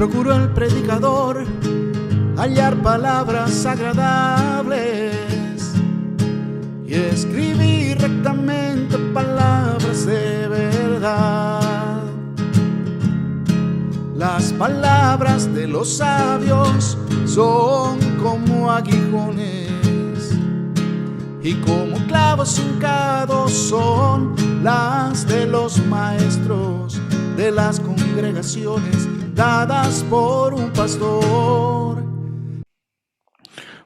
procuró el predicador hallar palabras agradables y escribir rectamente palabras de verdad. Las palabras de los sabios son como aguijones y como clavos hincados son las de los maestros de las congregaciones dadas por un pastor.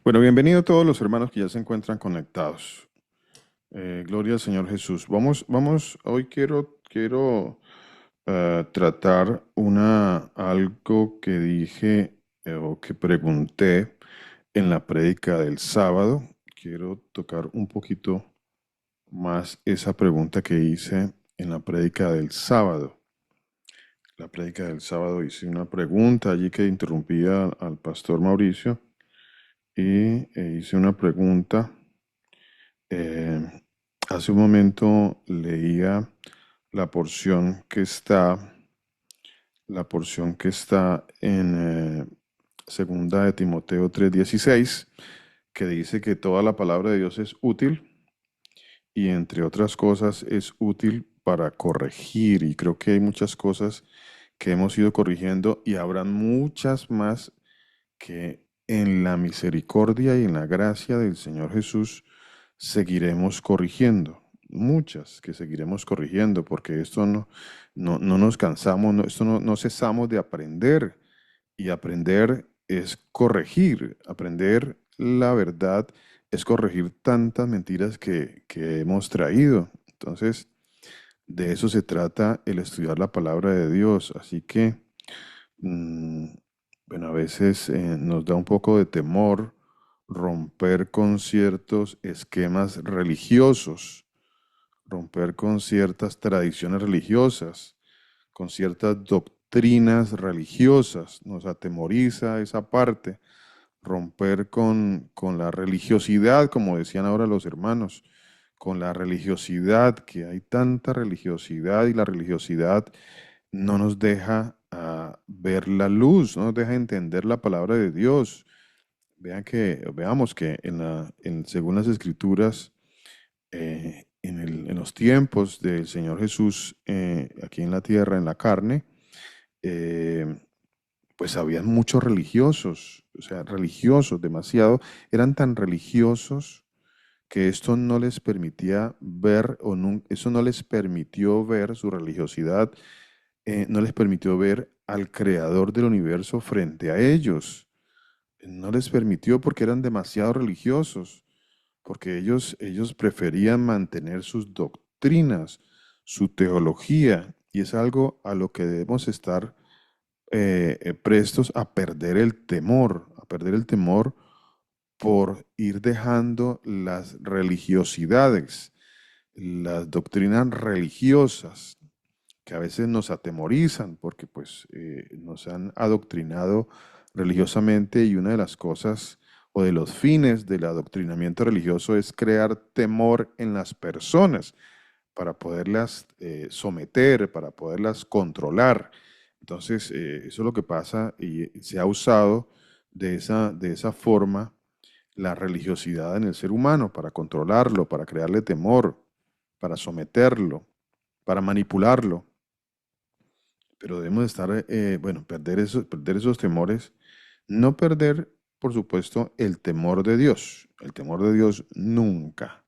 Bueno, bienvenido a todos los hermanos que ya se encuentran conectados. Gloria al Señor Jesús. Hoy quiero tratar algo que dije o que pregunté en la prédica del sábado. Quiero tocar un poquito más esa pregunta que hice en la prédica del sábado. La prédica del sábado hice una pregunta allí que interrumpía al pastor Mauricio y hice una pregunta. Hace un momento leía la porción que está en segunda de Timoteo 3:16, que dice que toda la palabra de Dios es útil y entre otras cosas es útil para corregir, y creo que hay muchas cosas que hemos ido corrigiendo y habrán muchas más que en la misericordia y en la gracia del Señor Jesús seguiremos corrigiendo. Muchas que seguiremos corrigiendo, porque esto no nos cansamos, no cesamos de aprender. Y aprender es corregir, aprender la verdad es corregir tantas mentiras que hemos traído. Entonces, de eso se trata el estudiar la palabra de Dios. Así que, bueno, a veces nos da un poco de temor romper con ciertos esquemas religiosos, romper con ciertas tradiciones religiosas, con ciertas doctrinas religiosas. Nos atemoriza esa parte, romper con la religiosidad, como decían ahora los hermanos, con la religiosidad, que hay tanta religiosidad y la religiosidad no nos deja ver la luz, no nos deja entender la palabra de Dios. Veamos que según las Escrituras, en los tiempos del Señor Jesús, aquí en la tierra, en la carne, pues habían muchos religiosos, o sea, religiosos demasiado, eran tan religiosos que esto no les permitía ver, eso no les permitió ver su religiosidad, no les permitió ver al creador del universo frente a ellos. No les permitió porque eran demasiado religiosos, porque ellos preferían mantener sus doctrinas, su teología, y es algo a lo que debemos estar prestos a perder el temor por ir dejando las religiosidades, las doctrinas religiosas, que a veces nos atemorizan porque pues nos han adoctrinado religiosamente, y una de las cosas o de los fines del adoctrinamiento religioso es crear temor en las personas para poderlas someter, para poderlas controlar. Entonces, eso es lo que pasa, y se ha usado de esa forma la religiosidad en el ser humano para controlarlo, para crearle temor, para someterlo, para manipularlo. Pero debemos estar, perder esos temores, no perder, por supuesto, el temor de Dios. El temor de Dios nunca.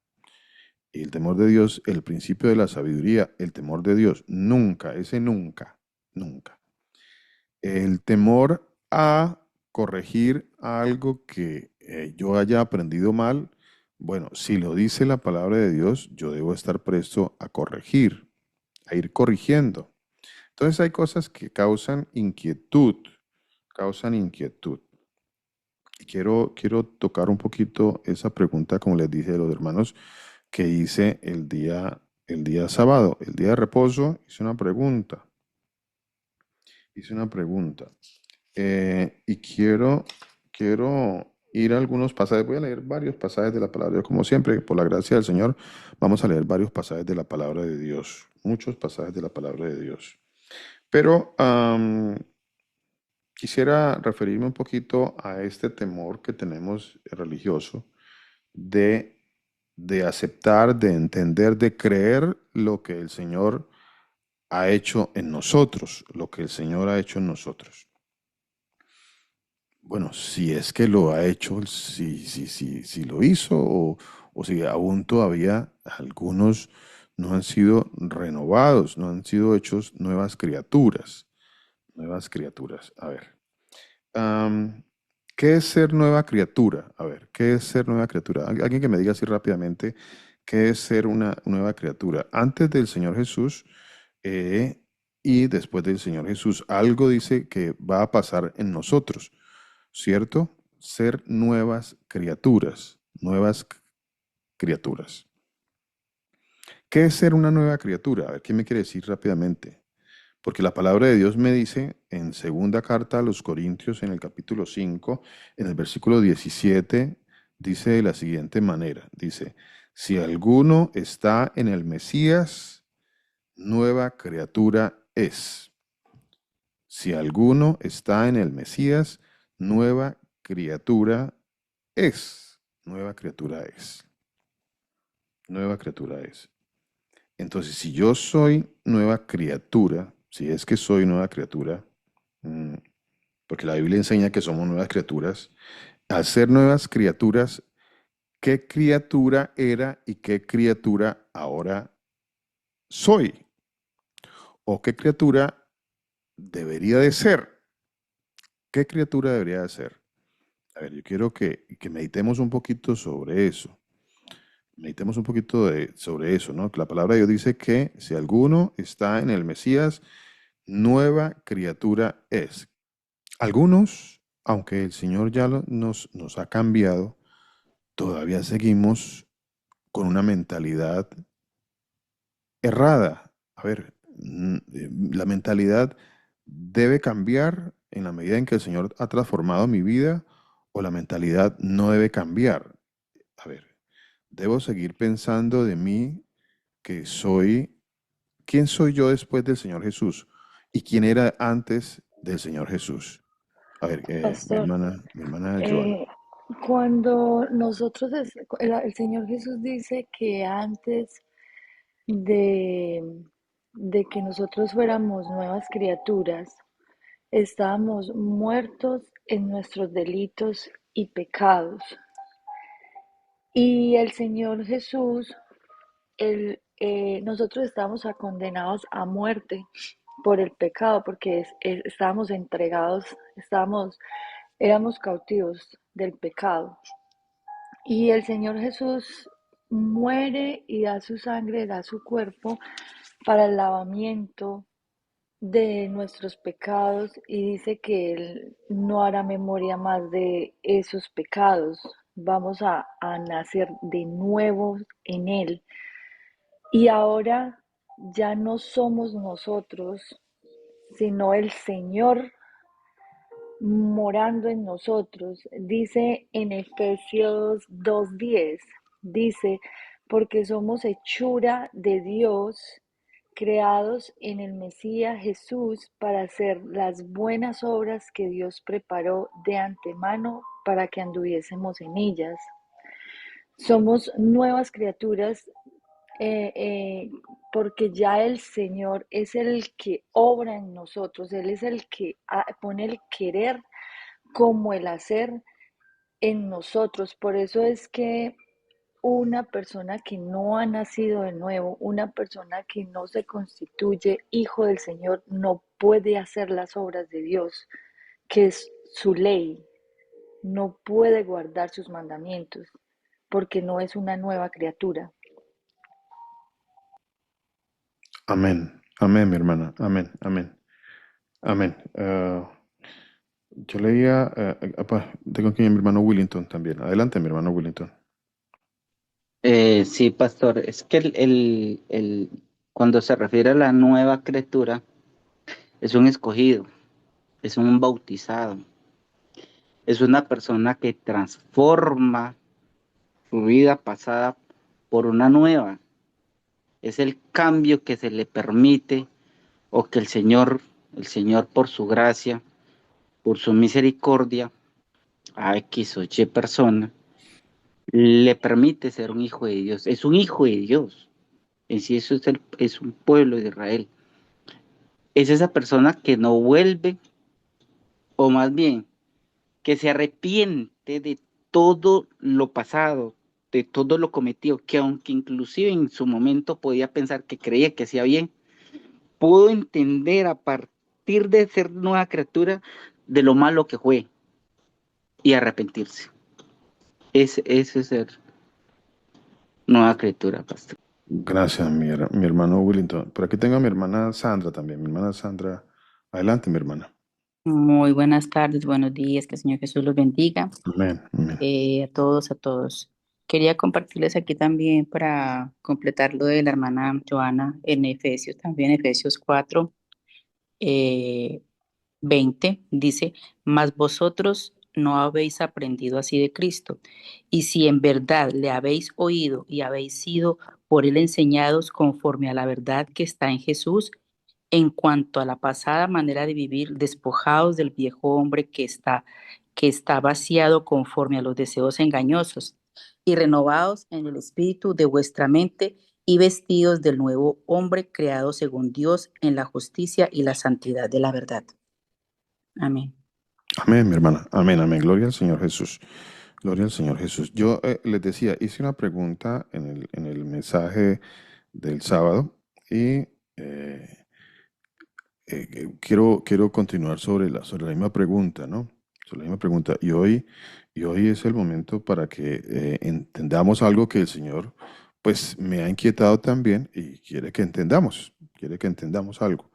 Y el temor de Dios, el principio de la sabiduría, el temor de Dios nunca, ese nunca, nunca. El temor a corregir algo que yo haya aprendido mal, bueno, si lo dice la palabra de Dios, yo debo estar presto a corregir, a ir corrigiendo. Entonces hay cosas que causan inquietud. Y quiero tocar un poquito esa pregunta, como les dije a los hermanos, que hice el día sábado, el día de reposo. Hice una pregunta. Y quiero ir a algunos pasajes. Voy a leer varios pasajes de la palabra de Dios. Como siempre, por la gracia del Señor, vamos a leer varios pasajes de la palabra de Dios. Muchos pasajes de la palabra de Dios. Pero quisiera referirme un poquito a este temor que tenemos religioso de, de aceptar, de entender, de creer lo que el Señor ha hecho en nosotros, lo que el Señor ha hecho en nosotros. Bueno, si es que lo ha hecho, si lo hizo, o si aún todavía algunos no han sido renovados, no han sido hechos nuevas criaturas. Nuevas criaturas. A ver. am, ¿Qué es ser nueva criatura? A ver, ¿qué es ser nueva criatura? Alguien que me diga así rápidamente, ¿qué es ser una nueva criatura? Antes del Señor Jesús eh, y después del Señor Jesús, algo dice que va a pasar en nosotros, ¿cierto? Ser nuevas criaturas, nuevas criaturas. ¿Qué es ser una nueva criatura? A ver, ¿qué me quiere decir rápidamente? Porque la palabra de Dios me dice en segunda carta a los Corintios, en el capítulo 5, en el versículo 17, dice de la siguiente manera, dice, si alguno está en el Mesías, nueva criatura es. Si alguno está en el Mesías, nueva criatura es. Nueva criatura es. Nueva criatura es. Entonces, si yo soy nueva criatura, si es que soy nueva criatura, mm, porque la Biblia enseña que somos nuevas criaturas, al ser nuevas criaturas, ¿qué criatura era y qué criatura ahora soy? ¿O qué criatura debería de ser? ¿Qué criatura debería de ser? A ver, yo quiero que meditemos un poquito sobre eso. Meditemos un poquito sobre eso, ¿no? Que la palabra de Dios dice que si alguno está en el Mesías, nueva criatura es. Algunos, aunque el Señor ya nos ha cambiado, todavía seguimos con una mentalidad errada. A ver, la mentalidad debe cambiar en la medida en que el Señor ha transformado mi vida, o la mentalidad no debe cambiar. A ver, debo seguir pensando de mí que soy, ¿quién soy yo después del Señor Jesús? ¿Y quién era antes del Señor Jesús? A ver, Pastor, mi hermana Joana. eh, cuando nosotros, el Señor Jesús dice que antes de, de que nosotros fuéramos nuevas criaturas, estábamos muertos en nuestros delitos y pecados. Y el Señor Jesús, nosotros estábamos condenados a muerte por el pecado, porque estábamos entregados, éramos cautivos del pecado. Y el Señor Jesús muere y da su sangre, da su cuerpo para el lavamiento de nuestros pecados, y dice que Él no hará memoria más de esos pecados. Vamos a nacer de nuevo en Él. Y ahora ya no somos nosotros, sino el Señor morando en nosotros. Dice en Efesios 2:10, dice, porque somos hechura de Dios, creados en el Mesías Jesús para hacer las buenas obras que Dios preparó de antemano para que anduviésemos en ellas. Somos nuevas criaturas, eh, eh, porque ya el Señor es el que obra en nosotros, Él es el que pone el querer como el hacer en nosotros. Por eso es que una persona que no ha nacido de nuevo, una persona que no se constituye hijo del Señor, no puede hacer las obras de Dios, que es su ley. No puede guardar sus mandamientos, porque no es una nueva criatura. Amén, amén, mi hermana, amén, amén, amén. Yo leía, tengo aquí a mi hermano Willington también. Adelante, mi hermano Willington. Sí, pastor, es que cuando se refiere a la nueva criatura, es un escogido, es un bautizado, es una persona que transforma su vida pasada por una nueva. Es el cambio que se le permite, o que el Señor por su gracia por su misericordia, a X o Y persona, le permite ser un hijo de Dios. Es un hijo de Dios. En sí, eso es un pueblo de Israel. Es esa persona que no vuelve, o más bien, que se arrepiente de todo lo pasado, de todo lo cometido, que aunque inclusive en su momento podía pensar que creía que hacía bien, pudo entender a partir de ser nueva criatura de lo malo que fue y arrepentirse. Ese es ser nueva criatura, pastor. Gracias, mi hermano Willington. Por aquí tengo a mi hermana Sandra también. Mi hermana Sandra, adelante, mi hermana. Muy buenas tardes, buenos días, que el Señor Jesús los bendiga Amén, amén. a todos, a todos. Quería compartirles aquí también para completar lo de la hermana Joana en Efesios, también Efesios 4, eh, 20, dice, mas vosotros no habéis aprendido así de Cristo, y si en verdad le habéis oído y habéis sido por él enseñados conforme a la verdad que está en Jesús, en cuanto a la pasada manera de vivir, despojados del viejo hombre que está vaciado conforme a los deseos engañosos, y renovados en el espíritu de vuestra mente, y vestidos del nuevo hombre creado según Dios en la justicia y la santidad de la verdad. Amén. Amén, mi hermana. Amén, amén. Gloria al Señor Jesús. Gloria al Señor Jesús. Yo les decía, hice una pregunta en el mensaje del sábado y quiero continuar sobre la misma pregunta, ¿no? Sobre la misma pregunta. Y hoy es el momento para que entendamos algo que el Señor, pues, me ha inquietado también y quiere que entendamos algo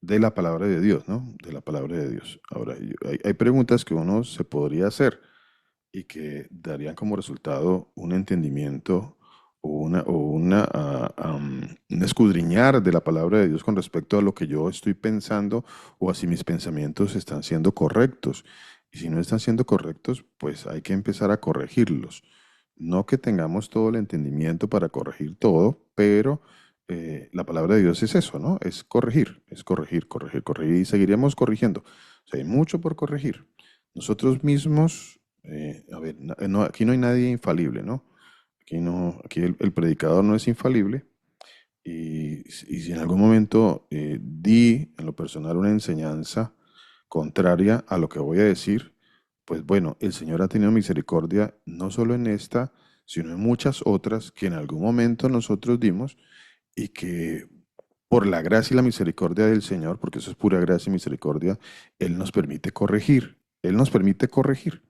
de la palabra de Dios, ¿no? De la palabra de Dios. Ahora, hay preguntas que uno se podría hacer y que darían como resultado un entendimiento un escudriñar de la palabra de Dios con respecto a lo que yo estoy pensando o a si mis pensamientos están siendo correctos. Y si no están siendo correctos, pues hay que empezar a corregirlos. No que tengamos todo el entendimiento para corregir todo, pero la palabra de Dios es eso, ¿no? Es corregir, corregir, corregir y seguiremos corrigiendo. O sea, hay mucho por corregir. Nosotros mismos a ver, aquí no hay nadie infalible, ¿no? Aquí no, aquí el predicador no es infalible y si en algún momento di en lo personal una enseñanza contraria a lo que voy a decir, pues bueno, el Señor ha tenido misericordia no solo en esta, sino en muchas otras que en algún momento nosotros dimos y que por la gracia y la misericordia del Señor, porque eso es pura gracia y misericordia, Él nos permite corregir. Él nos permite corregir.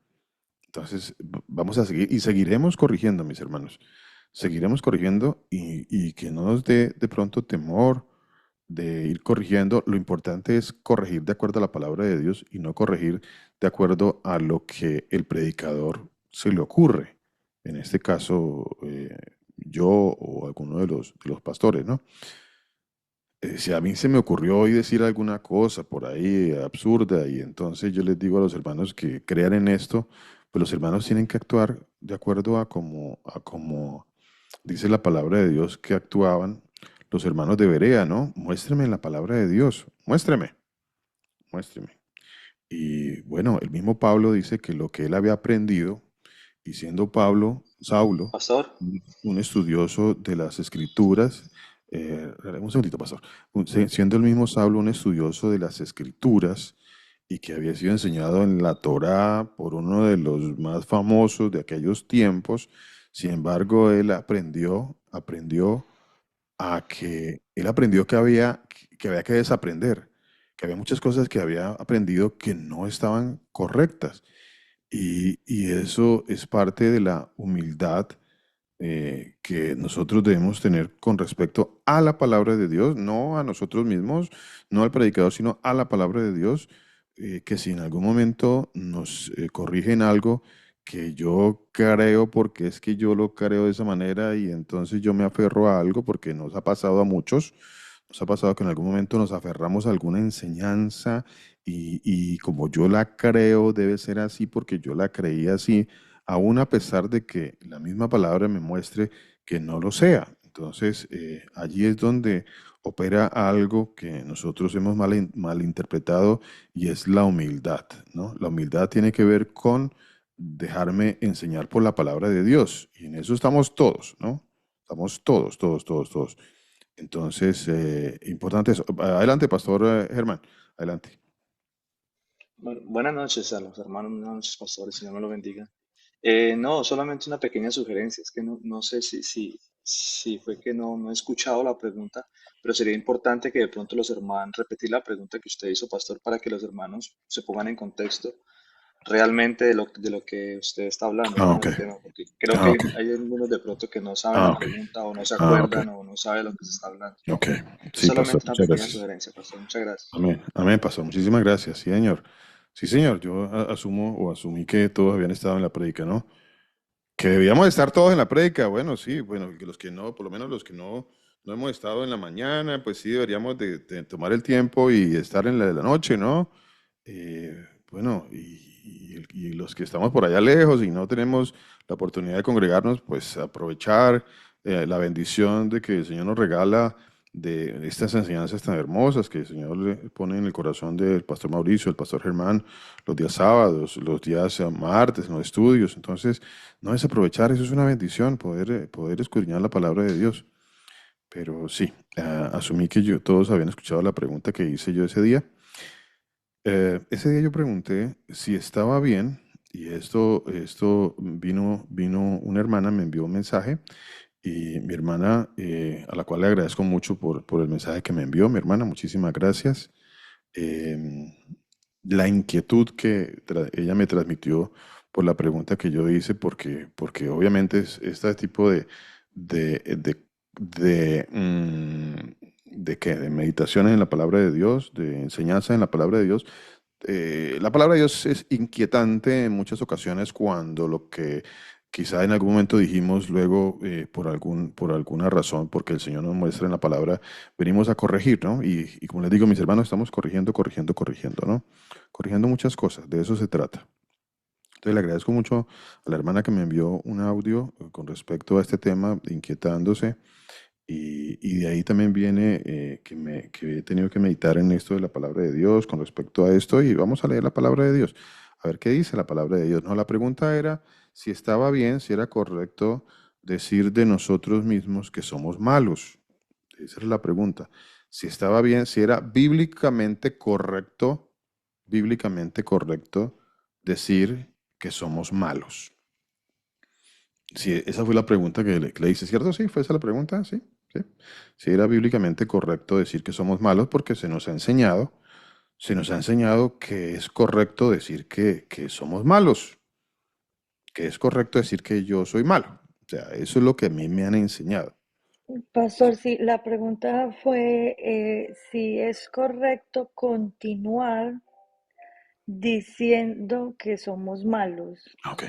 Entonces, vamos a seguir y seguiremos corrigiendo, mis hermanos. Seguiremos corrigiendo y que no nos dé de pronto temor de ir corrigiendo. Lo importante es corregir de acuerdo a la palabra de Dios y no corregir de acuerdo a lo que el predicador se le ocurre. En este caso, yo o alguno de los pastores, ¿no? Si a mí se me ocurrió hoy decir alguna cosa por ahí absurda y entonces yo les digo a los hermanos que crean en esto, pues los hermanos tienen que actuar de acuerdo a como dice la palabra de Dios que actuaban los hermanos de Berea, ¿no? Muéstreme la palabra de Dios, muéstreme, muéstreme. Y bueno, el mismo Pablo dice que lo que él había aprendido, y siendo Saulo, Pastor, un estudioso de las escrituras, un segundito, pastor, siendo el mismo Saulo un estudioso de las escrituras y que había sido enseñado en la Torá por uno de los más famosos de aquellos tiempos, sin embargo, él aprendió que había que desaprender, que había muchas cosas que había aprendido que no estaban correctas. Y eso es parte de la humildad que nosotros debemos tener con respecto a la palabra de Dios, no a nosotros mismos, no al predicador, sino a la palabra de Dios, que si en algún momento nos corrigen algo que yo creo porque es que yo lo creo de esa manera y entonces yo me aferro a algo porque nos ha pasado a muchos, nos ha pasado que en algún momento nos aferramos a alguna enseñanza y como yo la creo debe ser así porque yo la creí así aún a pesar de que la misma palabra me muestre que no lo sea. Entonces, allí es donde opera algo que nosotros hemos malinterpretado y es la humildad, ¿no? La humildad tiene que ver con dejarme enseñar por la palabra de Dios y en eso estamos todos, ¿no? Estamos todos, todos, todos, todos. Entonces, importante eso. Adelante, Pastor Germán, adelante. Bueno, buenas noches a los hermanos, buenas noches, pastores, Señor me lo bendiga. No, solamente una pequeña sugerencia, es que no sé si fue que no he escuchado la pregunta, pero sería importante que de pronto los hermanos, repetir la pregunta que usted hizo, pastor, para que los hermanos se pongan en contexto realmente de lo que usted está hablando, Ah, ¿no? ok. Del tema, porque creo Ah, que ok. hay algunos de pronto que no saben Ah, la ok. pregunta o no se Ah, ok. acuerdan o no saben lo que se está hablando. Ok. Es Sí, Pastor, solamente una muchas pequeña gracias. sugerencia, pastor. Muchas gracias. Amén. Amén, Pastor. Muchísimas gracias. Sí, señor. Sí, señor. Yo asumo o asumí que todos habían estado en la prédica, ¿no? Que debíamos estar todos en la prédica. Bueno, sí, bueno, que los que no, por lo menos los que no hemos estado en la mañana, pues sí deberíamos de tomar el tiempo y estar en la de la noche, ¿no? Bueno, y los que estamos por allá lejos y no tenemos la oportunidad de congregarnos, pues aprovechar la bendición de que el Señor nos regala de estas enseñanzas tan hermosas que el Señor le pone en el corazón del pastor Mauricio, el pastor Germán, los días sábados, los días martes en los estudios. Entonces, no desaprovechar, eso es una bendición, poder escudriñar la palabra de Dios. Pero sí, asumí que todos habían escuchado la pregunta que hice yo ese día. Ese día yo pregunté si estaba bien, y esto vino una hermana, me envió un mensaje, y mi hermana, a la cual le agradezco mucho por el mensaje que me envió, mi hermana, muchísimas gracias. Em, la inquietud que ella me transmitió por la pregunta que yo hice, porque obviamente este tipo de, de, de meditaciones en la palabra de Dios, de enseñanza en la palabra de Dios. La palabra de Dios es inquietante en muchas ocasiones cuando lo que quizá en algún momento dijimos luego por alguna razón, porque el Señor nos muestra en la palabra, venimos a corregir, ¿no? Y como les digo, mis hermanos, estamos corrigiendo, corrigiendo, corrigiendo, ¿no? Corrigiendo muchas cosas, de eso se trata. Entonces le agradezco mucho a la hermana que me envió un audio con respecto a este tema, inquietándose. Y de ahí también viene que he tenido que meditar en esto de la palabra de Dios con respecto a esto y vamos a leer la palabra de Dios. A ver qué dice la palabra de Dios. No, la pregunta era si estaba bien, si era correcto decir de nosotros mismos que somos malos. Esa es la pregunta. Si estaba bien, si era bíblicamente correcto decir que somos malos. Sí, esa fue la pregunta que le hice, ¿cierto? Sí, fue esa la pregunta, sí, sí. Sí, era bíblicamente correcto decir que somos malos porque se nos ha enseñado que es correcto decir que somos malos, que es correcto decir que yo soy malo. O sea, eso es lo que a mí me han enseñado. Pastor, sí, la pregunta fue si es correcto continuar diciendo que somos malos. Ok,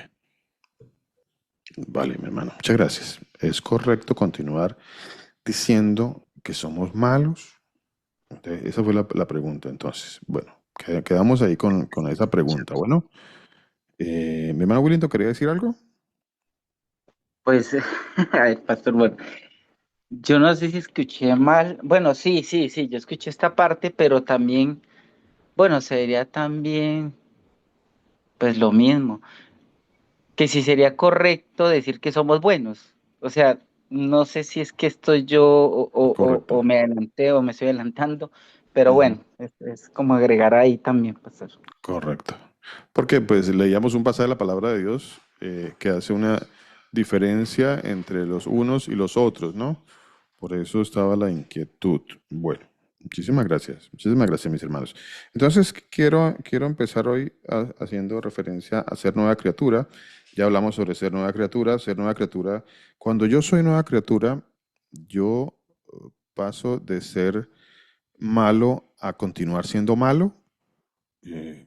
vale, mi hermano, muchas gracias. ¿Es correcto continuar diciendo que somos malos? Entonces, esa fue la pregunta, entonces. Bueno, quedamos ahí con esa pregunta. Bueno, mi hermano Willington, ¿quería decir algo? Pues, ay, pastor, bueno, yo no sé si escuché mal. Bueno, sí, sí, sí, yo escuché esta parte, pero también, bueno, sería también, pues lo mismo, que si sería correcto decir que somos buenos. O sea, no sé si es que estoy yo Correcto. o me adelanté o me estoy adelantando, pero Ujú. bueno, es como agregar ahí también, pastor. Correcto. Porque pues leíamos un pasaje de la palabra de Dios que hace una diferencia entre los unos y los otros, ¿no? Por eso estaba la inquietud. Bueno, muchísimas gracias, mis hermanos. Entonces, quiero empezar hoy haciendo referencia a ser nueva criatura. Ya hablamos sobre ser nueva criatura, ser nueva criatura. Cuando yo soy nueva criatura, yo paso de ser malo a continuar siendo malo.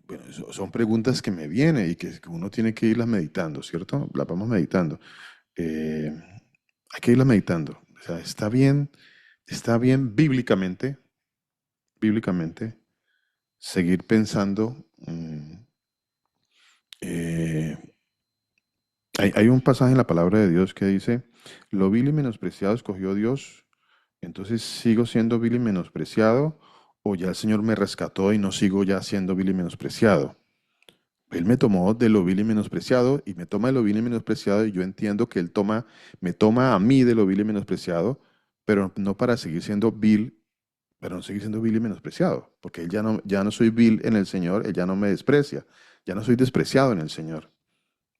Bueno, son preguntas que me vienen y que uno tiene que irlas meditando, ¿cierto? Las vamos meditando. Eh, hay que irlas meditando. O sea, está bien bíblicamente, seguir pensando. Eh, hay un pasaje en la palabra de Dios que dice, lo vil y menospreciado escogió Dios Entonces, ¿sigo siendo vil y menospreciado o ya el Señor me rescató y no sigo ya siendo vil y menospreciado? Él me tomó de lo vil y menospreciado y me toma de lo vil y menospreciado y yo entiendo que me toma a mí de lo vil y menospreciado, pero no para seguir siendo vil, pero no seguir siendo vil y menospreciado, porque él ya no soy vil en el Señor, él ya no me desprecia, ya no soy despreciado en el Señor,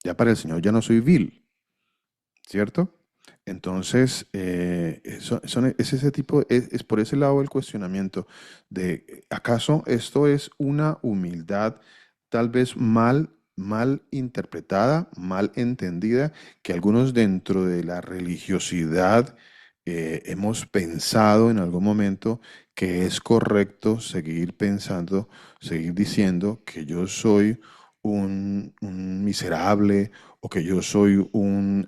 ya para el Señor ya no soy vil, ¿cierto? Entonces, es ese tipo, es por ese lado el cuestionamiento de, ¿acaso esto es una humildad tal vez mal interpretada, mal entendida, que algunos dentro de la religiosidad hemos pensado en algún momento que es correcto seguir pensando, seguir diciendo que yo soy un miserable o que yo soy un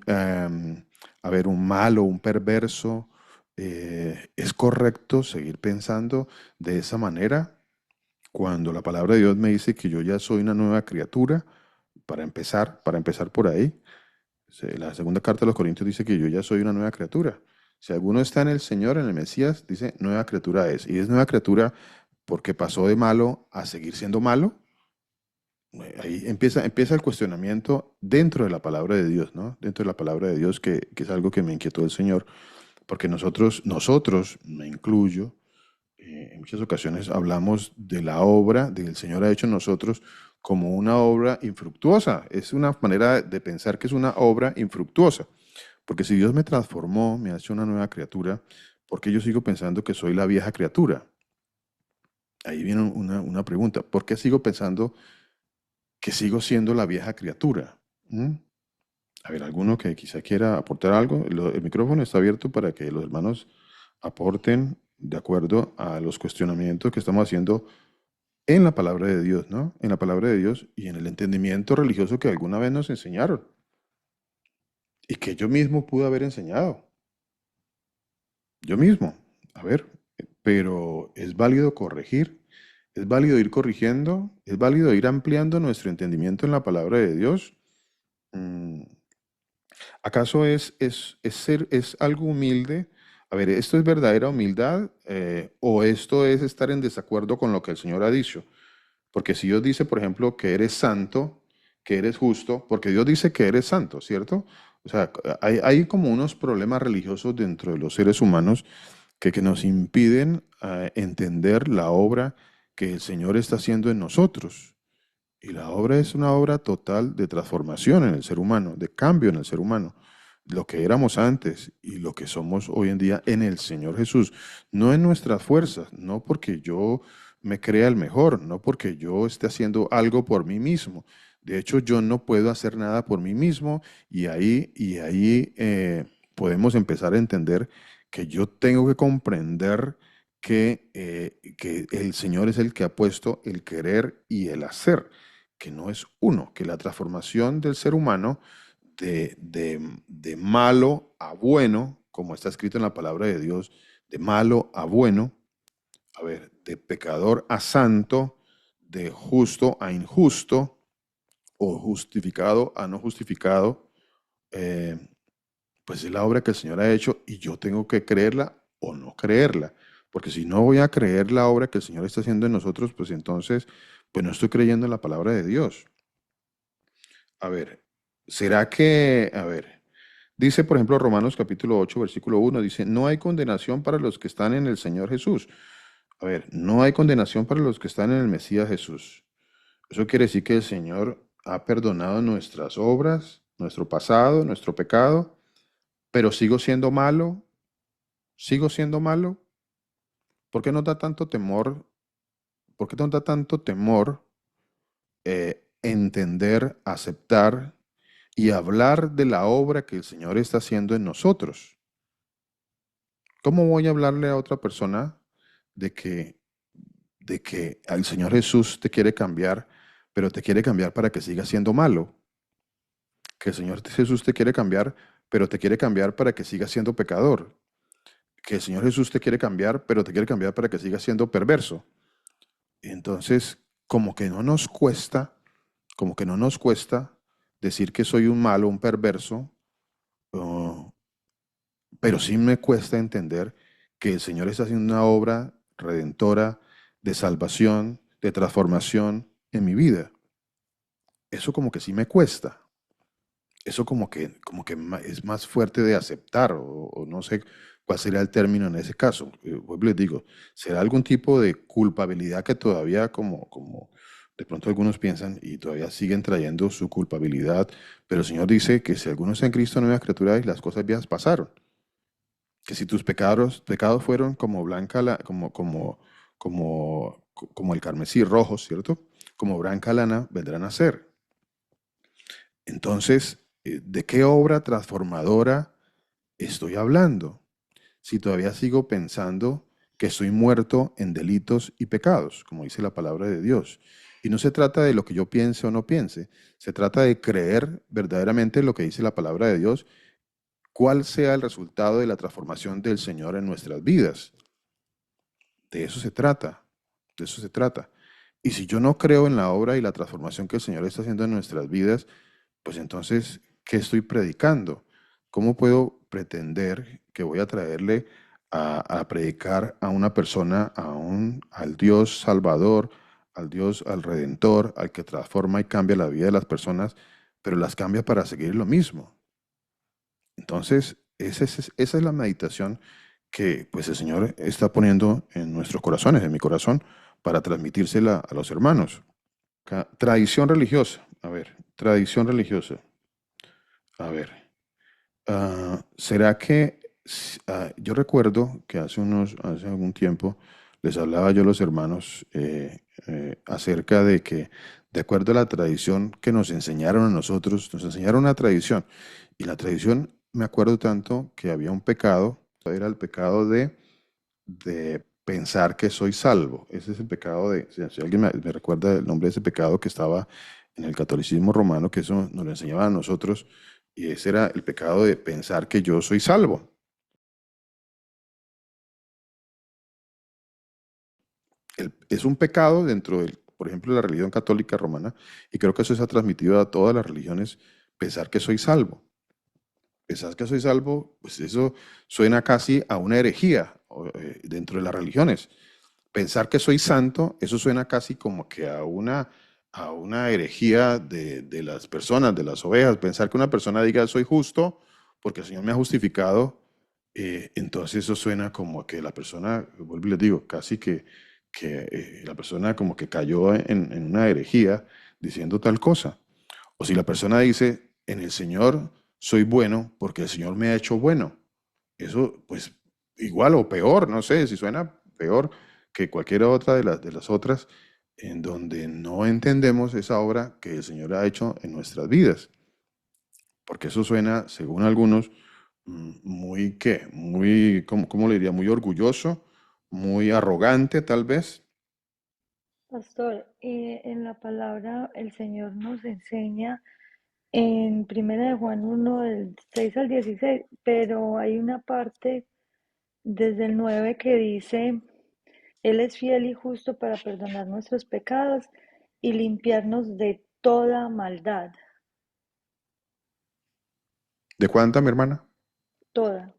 malo, un perverso? ¿Es correcto seguir pensando de esa manera cuando la palabra de Dios me dice que yo ya soy una nueva criatura? Para empezar por ahí, la segunda carta de los Corintios dice que yo ya soy una nueva criatura. Si alguno está en el Señor, en el Mesías, dice nueva criatura es. Y es nueva criatura porque pasó de malo a seguir siendo malo. Ahí empieza el cuestionamiento dentro de la palabra de Dios, ¿no? Dentro de la palabra de Dios, que es algo que me inquietó el Señor, porque nosotros, me incluyo, en muchas ocasiones hablamos de la obra que el Señor ha hecho en nosotros como una obra infructuosa. Es una manera de pensar que es una obra infructuosa, porque si Dios me transformó, me ha hecho una nueva criatura, ¿por qué yo sigo pensando que soy la vieja criatura? Ahí viene una pregunta, ¿por qué sigo pensando que sigo siendo la vieja criatura? ¿Mm? A ver, alguno que quizá quiera aportar algo. El micrófono está abierto para que los hermanos aporten de acuerdo a los cuestionamientos que estamos haciendo en la palabra de Dios, ¿no? En la palabra de Dios y en el entendimiento religioso que alguna vez nos enseñaron y que yo mismo pude haber enseñado. Yo mismo. A ver, pero es válido corregir, es válido ir corrigiendo, es válido ir ampliando nuestro entendimiento en la palabra de Dios. Mm, ¿Acaso es algo humilde? A ver, ¿esto es verdadera humildad o esto es estar en desacuerdo con lo que el Señor ha dicho? Porque si Dios dice, por ejemplo, que eres santo, que eres justo, porque Dios dice que eres santo, ¿cierto? O sea, hay como unos problemas religiosos dentro de los seres humanos que nos impiden entender la obra que el Señor está haciendo en nosotros. Y la obra es una obra total de transformación en el ser humano, de cambio en el ser humano. Lo que éramos antes y lo que somos hoy en día en el Señor Jesús. No en nuestras fuerzas, no porque yo me crea el mejor, no porque yo esté haciendo algo por mí mismo. De hecho, yo no puedo hacer nada por mí mismo y ahí podemos empezar a entender que yo tengo que comprender que el Señor es el que ha puesto el querer y el hacer, que no es uno, que la transformación del ser humano de malo a bueno, como está escrito en la palabra de Dios, de malo a bueno, a ver, de pecador a santo, de justo a injusto, o justificado a no justificado, eh, pues es la obra que el Señor ha hecho y yo tengo que creerla o no creerla. Porque si no voy a creer la obra que el Señor está haciendo en nosotros, pues entonces, pues no estoy creyendo en la palabra de Dios. A ver, ¿será que, a ver, dice por ejemplo Romanos capítulo 8 versículo 1 dice, no hay condenación para los que están en el Señor Jesús? A ver, no hay condenación para los que están en el Mesías Jesús. Eso quiere decir que el Señor ha perdonado nuestras obras, nuestro pasado, nuestro pecado, pero sigo siendo malo, sigo siendo malo. ¿Por qué nos da tanto temor? ¿Por qué nos da tanto temor entender, aceptar y hablar de la obra que el Señor está haciendo en nosotros? ¿Cómo voy a hablarle a otra persona de que el Señor Jesús te quiere cambiar, pero te quiere cambiar para que sigas siendo malo? Que el Señor Jesús te quiere cambiar, pero te quiere cambiar para que sigas siendo pecador. Que el Señor Jesús te quiere cambiar, pero te quiere cambiar para que sigas siendo perverso. Entonces, como que no nos cuesta decir que soy un malo, un perverso, uh, pero sí me cuesta entender que el Señor está haciendo una obra redentora de salvación, de transformación en mi vida. Eso como que sí me cuesta. Eso es más fuerte de aceptar, o no sé cuál sería el término en ese caso. Vuelvo y les digo, será algún tipo de culpabilidad que todavía, como de pronto algunos piensan, y todavía siguen trayendo su culpabilidad, pero el Señor dice que si alguno está en Cristo, nueva criatura, y las cosas viejas pasaron. Que si tus pecados fueron como blanca, como el carmesí rojo, ¿cierto? Como blanca lana, vendrán a ser. Entonces, ¿de qué obra transformadora estoy hablando? Si todavía sigo pensando que estoy muerto en delitos y pecados, como dice la palabra de Dios. Y no se trata de lo que yo piense o no piense, se trata de creer verdaderamente lo que dice la palabra de Dios, cuál sea el resultado de la transformación del Señor en nuestras vidas. De eso se trata, de eso se trata. Y si yo no creo en la obra y la transformación que el Señor está haciendo en nuestras vidas, pues entonces, ¿qué estoy predicando? ¿Cómo puedo pretender que voy a traerle a predicar a una persona, al Dios Salvador, al Dios, al Redentor, al que transforma y cambia la vida de las personas, pero las cambia para seguir lo mismo? Entonces, esa es la meditación que pues el Señor está poniendo en nuestros corazones, en mi corazón, para transmitírsela a los hermanos. Tradición religiosa. A ver, tradición religiosa. A ver, ¿será que yo recuerdo que hace algún tiempo les hablaba yo a los hermanos acerca de que, de acuerdo a la tradición que nos enseñaron a nosotros, nos enseñaron una tradición, y la tradición, me acuerdo tanto que había un pecado, era el pecado de pensar que soy salvo. Ese es el pecado si alguien me recuerda el nombre de ese pecado que estaba en el catolicismo romano, que eso nos lo enseñaban a nosotros, y ese era el pecado de pensar que yo soy salvo. Es un pecado dentro del, por ejemplo, de la religión católica romana, y creo que eso se ha transmitido a todas las religiones, pensar que soy salvo. Pensar que soy salvo, pues eso suena casi a una herejía dentro de las religiones. Pensar que soy santo, eso suena casi como que a una herejía de las personas, de las ovejas. Pensar que una persona diga soy justo porque el Señor me ha justificado, entonces eso suena como que la persona, vuelvo y les digo, casi que la persona como que cayó en una herejía diciendo tal cosa. O si la persona dice, en el Señor soy bueno porque el Señor me ha hecho bueno. Eso, pues, igual o peor, no sé si suena peor que cualquier otra de las otras, en donde no entendemos esa obra que el Señor ha hecho en nuestras vidas. Porque eso suena, según algunos, muy, ¿qué? Muy, ¿cómo le diría? Muy orgulloso, muy arrogante, tal vez. Pastor, en la palabra el Señor nos enseña en Primera de Juan 1 del 6 al 16, pero hay una parte desde el 9 que dice, Él es fiel y justo para perdonar nuestros pecados y limpiarnos de toda maldad, ¿De cuánta, mi hermana? toda.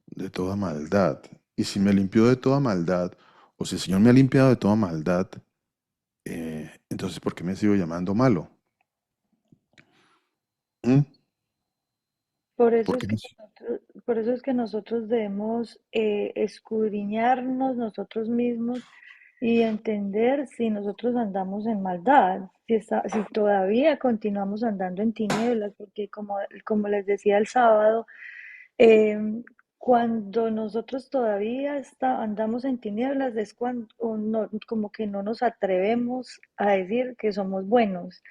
De toda maldad. Y si me limpió de toda maldad, o si el Señor me ha limpiado de toda maldad, entonces ¿por qué me sigo llamando malo? ¿Mm? Por eso ¿Por es qué que me si- por eso es que nosotros debemos escudriñarnos nosotros mismos y entender si nosotros andamos en maldad, si todavía continuamos andando en tinieblas, porque como les decía el sábado, eh, cuando nosotros todavía andamos en tinieblas es cuando como que no nos atrevemos a decir que somos buenos.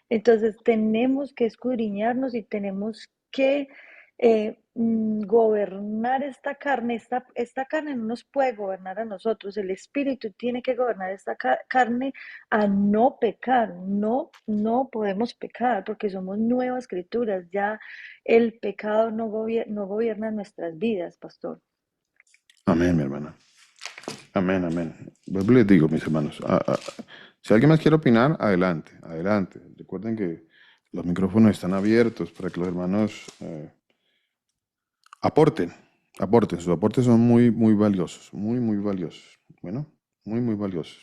Entonces tenemos que escudriñarnos y tenemos que gobernar esta carne. Esta carne no nos puede gobernar a nosotros. El espíritu tiene que gobernar esta carne a no pecar. No, no podemos pecar porque somos nuevas criaturas. Ya el pecado no gobierna nuestras vidas, pastor. Amén, mi hermana. Amén, amén. Vuelvo y les digo, mis hermanos, si alguien más quiere opinar, adelante, adelante. Recuerden que los micrófonos están abiertos para que los hermanos aporten. Aportes, sus aportes son muy, muy valiosos, muy, muy valiosos. Bueno, muy, muy valiosos.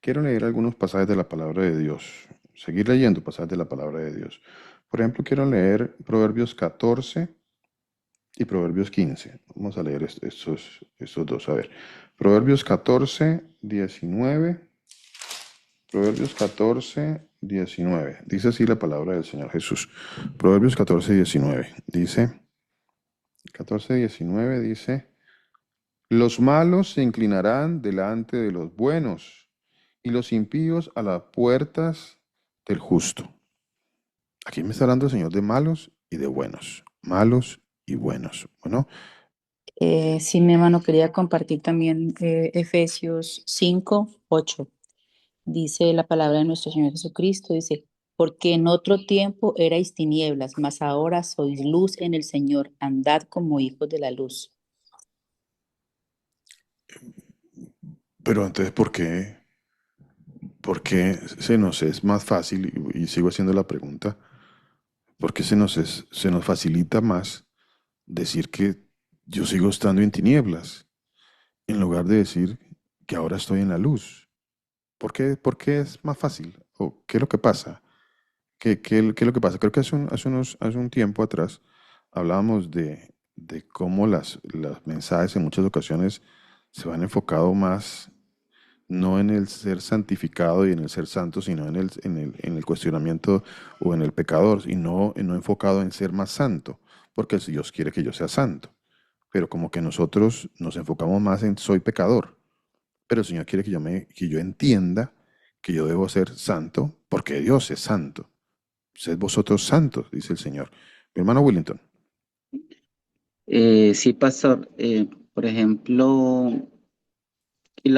Quiero leer algunos pasajes de la palabra de Dios, seguir leyendo pasajes de la palabra de Dios. Por ejemplo, quiero leer Proverbios 14 y Proverbios 15. Vamos a leer estos dos. A ver, Proverbios 14, 19. Proverbios 14, 19. Dice así la palabra del Señor Jesús. Proverbios 14, 19. Dice, 14, 19 dice, los malos se inclinarán delante de los buenos y los impíos a las puertas del justo. Aquí me está hablando el Señor de malos y de buenos. Malos y buenos. Bueno, Sí, mi hermano, quería compartir también Efesios 5:8. Dice la palabra de nuestro Señor Jesucristo, dice, porque en otro tiempo erais tinieblas, mas ahora sois luz en el Señor, andad como hijos de la luz. pero entonces, ¿por qué se nos es más fácil, y sigo haciendo la pregunta, por qué se nos facilita más decir que yo sigo estando en tinieblas, en lugar de decir que ahora estoy en la luz? ¿Por qué es más fácil? ¿O qué es lo que pasa? ¿Qué es lo que pasa? Creo que hace un tiempo atrás hablábamos de cómo las mensajes en muchas ocasiones se van enfocado más no en el ser santificado y en el ser santo, sino en el cuestionamiento o en el pecador, y no enfocado en ser más santo, porque el Dios quiere que yo sea santo. Pero como que nosotros nos enfocamos más en soy pecador, pero el Señor quiere que yo entienda que yo debo ser santo porque Dios es santo. Sed vosotros santos, dice el Señor. Mi hermano Willington. Sí, pastor. Por ejemplo, y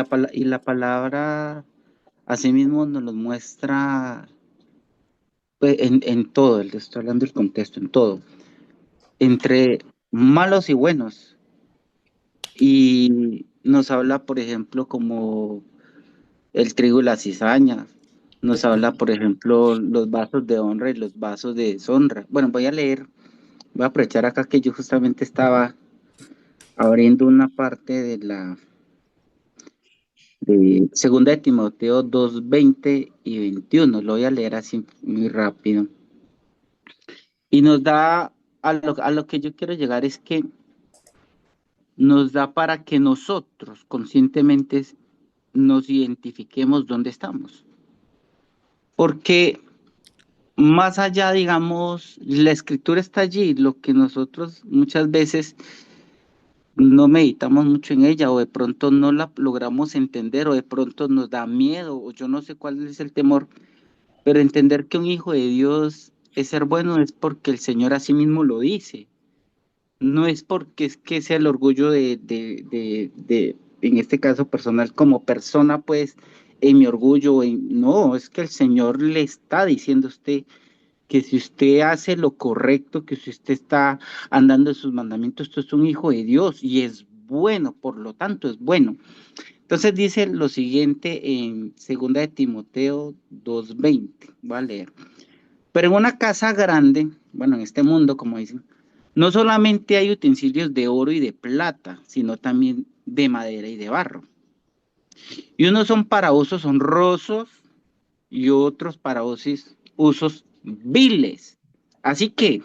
la palabra asimismo nos lo muestra pues, en todo, estoy hablando del contexto, en todo, entre malos y buenos. Y nos habla, por ejemplo, como el trigo y la cizaña. Nos habla, por ejemplo, los vasos de honra y los vasos de deshonra. Bueno, voy a aprovechar acá que yo justamente estaba abriendo una parte de Segunda de Timoteo 2:20 y 21. Lo voy a leer así muy rápido. Y nos da, a lo que yo quiero llegar es que nos da para que nosotros conscientemente nos identifiquemos dónde estamos. Porque más allá, digamos, la escritura está allí, lo que nosotros muchas veces no meditamos mucho en ella o de pronto no la logramos entender o de pronto nos da miedo o yo no sé cuál es el temor, pero entender que un hijo de Dios es ser bueno es porque el Señor así mismo lo dice. No es porque es que sea el orgullo en este caso personal, como persona, pues, en mi orgullo, no, es que el Señor le está diciendo a usted que si usted hace lo correcto, que si usted está andando en sus mandamientos, esto es un hijo de Dios y es bueno, por lo tanto es bueno. Entonces dice lo siguiente en 2 de Timoteo 2:20, voy a leer. Pero en una casa grande, bueno, en este mundo, como dicen, no solamente hay utensilios de oro y de plata, sino también de madera y de barro. Y unos son para usos honrosos y otros para usos viles. Así que,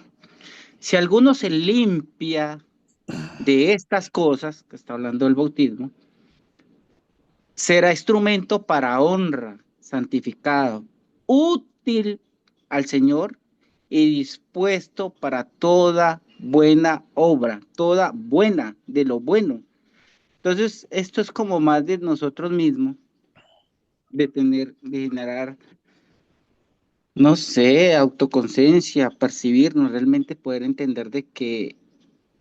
si alguno se limpia de estas cosas, que está hablando del bautismo, será instrumento para honra, santificado, útil al Señor y dispuesto para toda buena obra, toda buena, de lo bueno. Entonces, esto es como más de nosotros mismos, de generar, no sé, autoconciencia, percibirnos, realmente poder entender de que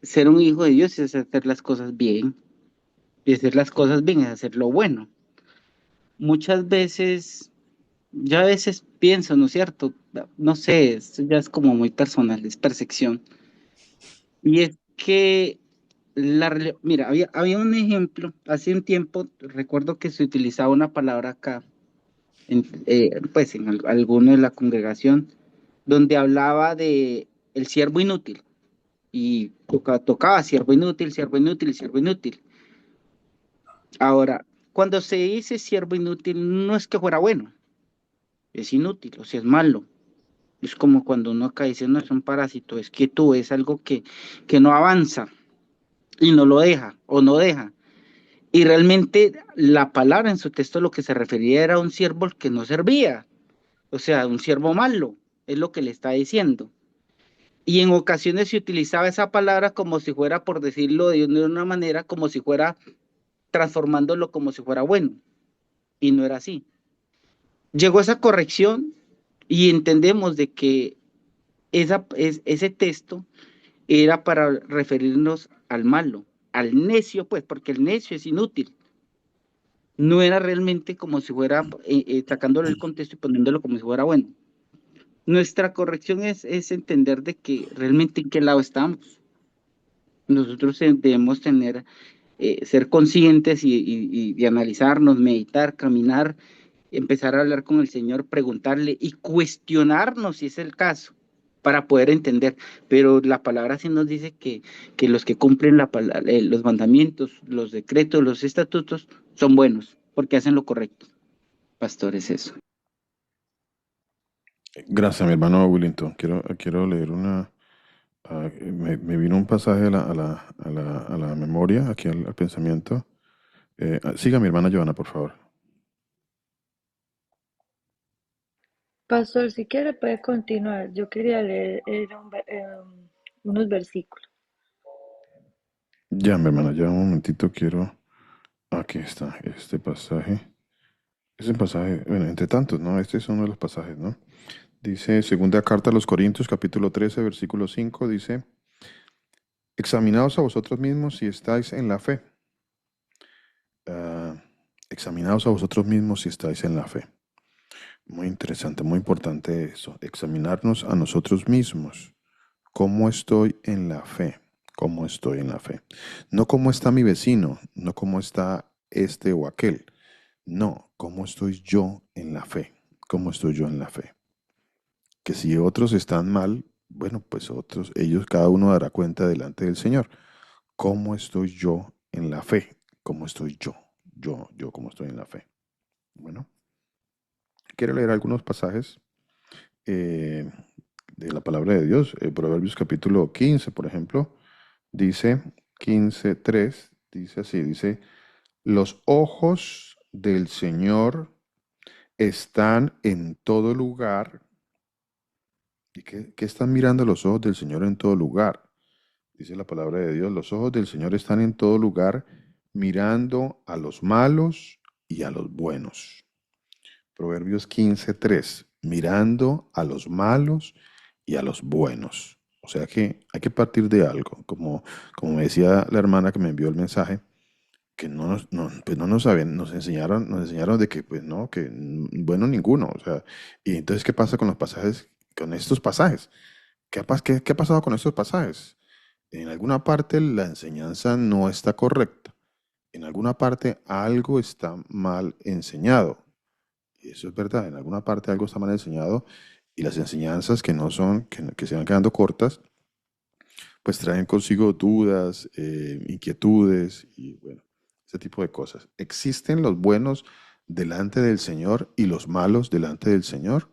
ser un hijo de Dios es hacer las cosas bien, y hacer las cosas bien es hacer lo bueno. Muchas veces, yo a veces pienso, ¿no es cierto? No sé, esto ya es como muy personal, es percepción. Y es que mira, había un ejemplo, hace un tiempo, recuerdo que se utilizaba una palabra acá, pues en alguno de la congregación, donde hablaba de el siervo inútil. y tocaba siervo inútil, siervo inútil, siervo inútil. Ahora, cuando se dice siervo inútil, no es que fuera bueno, es inútil, o sea, es malo. Es como cuando uno acá dice, no es un parásito, es que tú es algo que no avanza y no lo deja o no deja. Y realmente la palabra en su texto lo que se refería era a un siervo que no servía, o sea, un siervo malo, es lo que le está diciendo. Y en ocasiones se utilizaba esa palabra como si fuera, por decirlo de una manera, como si fuera transformándolo como si fuera bueno, y no era así. Llegó esa corrección y entendemos de que ese texto era para referirnos al malo, al necio, pues, porque el necio es inútil. No era realmente como si fuera sacándole el contexto y poniéndolo como si fuera bueno. Nuestra corrección es entender de que realmente en qué lado estamos. Nosotros debemos tener, ser conscientes y analizarnos, meditar, caminar, empezar a hablar con el Señor, preguntarle y cuestionarnos si es el caso para poder entender. Pero la palabra sí nos dice que los que cumplen los mandamientos, los decretos, los estatutos son buenos porque hacen lo correcto. Pastor, es eso. Gracias, mi hermano Willington. Quiero leer me vino un pasaje a la memoria, aquí al pensamiento. Siga mi hermana Joana, por favor. Pastor, si quiere puede continuar. Yo quería leer unos versículos. Ya, mi hermana, ya un momentito quiero. Aquí está, este pasaje. Es un pasaje, bueno, entre tantos, ¿no? Este es uno de los pasajes, ¿no? Dice, segunda carta a los Corintios, capítulo 13, versículo 5, dice, examinaos a vosotros mismos si estáis en la fe. Ah, examinaos a vosotros mismos si estáis en la fe. Muy interesante, muy importante eso, examinarnos a nosotros mismos. ¿Cómo estoy en la fe? ¿Cómo estoy en la fe? No cómo está mi vecino, no cómo está este o aquel. No, ¿cómo estoy yo en la fe? ¿Cómo estoy yo en la fe? Que si otros están mal, bueno, pues ellos, cada uno dará cuenta delante del Señor. ¿Cómo estoy yo en la fe? ¿Cómo estoy yo? ¿Cómo estoy en la fe? Bueno, quiero leer algunos pasajes eh, de la palabra de Dios. Proverbios capítulo 15, por ejemplo, dice 15:3, dice así, dice, los ojos del Señor están en todo lugar. ¿Y qué están mirando los ojos del Señor en todo lugar? Dice la palabra de Dios, los ojos del Señor están en todo lugar mirando a los malos y a los buenos. Proverbios 15:3, mirando a los malos y a los buenos. O sea que hay que partir de algo, como me decía la hermana que me envió el mensaje, que pues no nos sabían, nos enseñaron de que, pues no, que bueno ninguno. O sea, y entonces, ¿qué pasa con los pasajes, con estos pasajes? ¿Qué ha pasado con estos pasajes? En alguna parte la enseñanza no está correcta. En alguna parte algo está mal enseñado. Y eso es verdad, en alguna parte algo está mal enseñado y las enseñanzas que no son, que se van quedando cortas, pues traen consigo dudas, inquietudes y bueno, ese tipo de cosas. ¿Existen los buenos delante del Señor y los malos delante del Señor?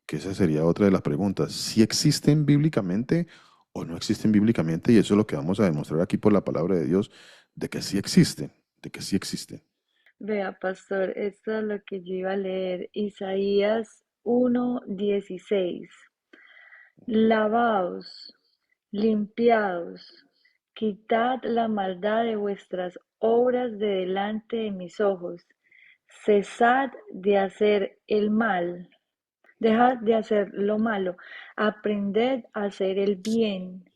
Que esa sería otra de las preguntas. ¿Si existen bíblicamente o no existen bíblicamente? Y eso es lo que vamos a demostrar aquí por la palabra de Dios, de que sí existen, de que sí existen. Vea, pastor, esto es lo que yo iba a leer. Isaías 1:16. Lavaos, limpiaos, quitad la maldad de vuestras obras de delante de mis ojos. Cesad de hacer el mal, dejad de hacer lo malo, aprended a hacer el bien,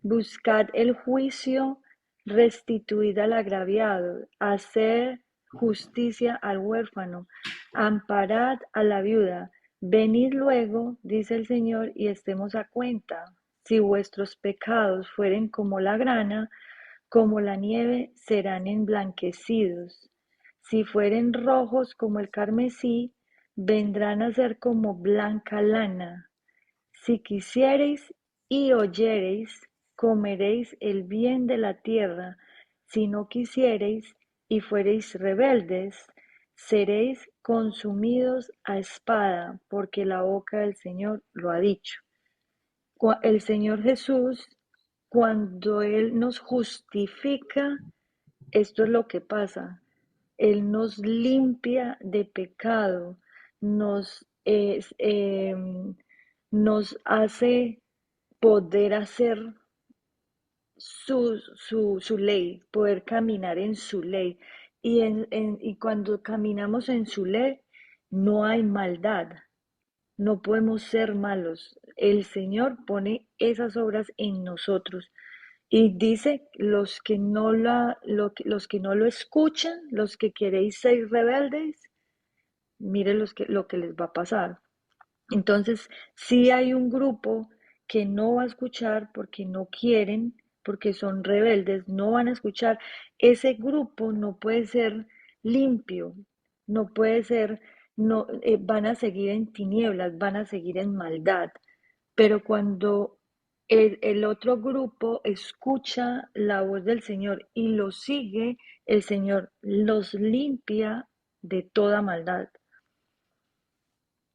buscad el juicio, restituid al agraviado, hacer justicia al huérfano, amparad a la viuda. Venid luego, dice el Señor, y estemos a cuenta. Si vuestros pecados fueren como la grana, como la nieve serán emblanquecidos. Si fueren rojos como el carmesí, vendrán a ser como blanca lana. Si quisiereis y oyereis, comeréis el bien de la tierra. Si no quisiereis y fuereis rebeldes, seréis consumidos a espada, porque la boca del Señor lo ha dicho. El Señor Jesús, cuando Él nos justifica, esto es lo que pasa. Él nos limpia de pecado, nos, nos hace poder hacer su ley, poder caminar en su ley. Y cuando caminamos en su ley, no hay maldad, no podemos ser malos. El Señor pone esas obras en nosotros. Y dice, los que no lo escuchan, los que queréis ser rebeldes, miren lo que les va a pasar. Entonces, sí hay un grupo que no va a escuchar porque no quieren, porque son rebeldes, no van a escuchar. Ese grupo no puede ser limpio, no puede ser, no, van a seguir en tinieblas, van a seguir en maldad. Pero cuando el otro grupo escucha la voz del Señor y lo sigue, el Señor los limpia de toda maldad.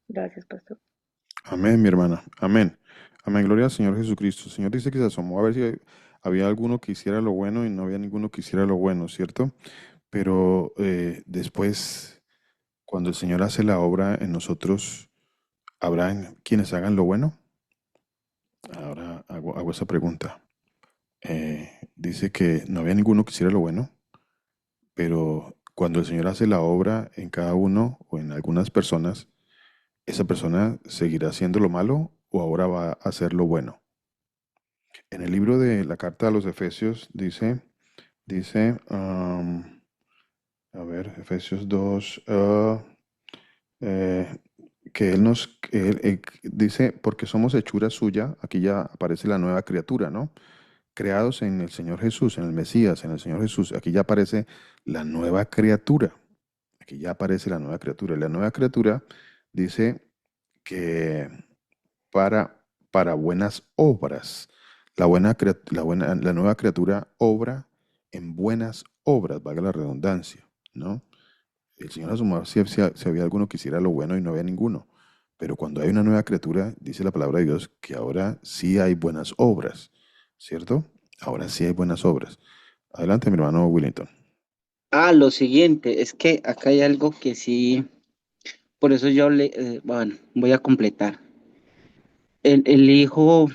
Gracias, pastor. Amén, mi hermana. Amén. Amén. Gloria al Señor Jesucristo. El Señor dice que se asomó a ver si había alguno que hiciera lo bueno y no había ninguno que hiciera lo bueno, ¿cierto? Pero después, cuando el Señor hace la obra en nosotros, ¿habrá quienes hagan lo bueno? Ahora hago esa pregunta. Dice que no había ninguno que hiciera lo bueno, pero cuando el Señor hace la obra en cada uno o en algunas personas, ¿esa persona seguirá haciendo lo malo o ahora va a hacer lo bueno? En el libro de la carta a los Efesios dice, a ver, Efesios 2, que él dice, porque somos hechura suya, aquí ya aparece la nueva criatura, ¿no? Creados en el Señor Jesús, en el Mesías, en el Señor Jesús, aquí ya aparece la nueva criatura, aquí ya aparece la nueva criatura. Y la nueva criatura dice que para buenas obras. La nueva criatura obra en buenas obras, valga la redundancia, ¿no? El Señor asomó si había alguno que hiciera lo bueno y no había ninguno. Pero cuando hay una nueva criatura, dice la palabra de Dios que ahora sí hay buenas obras, ¿cierto? Ahora sí hay buenas obras. Adelante, mi hermano Willington. Lo siguiente, es que acá hay algo que sí, por eso bueno, voy a completar. El, el hijo,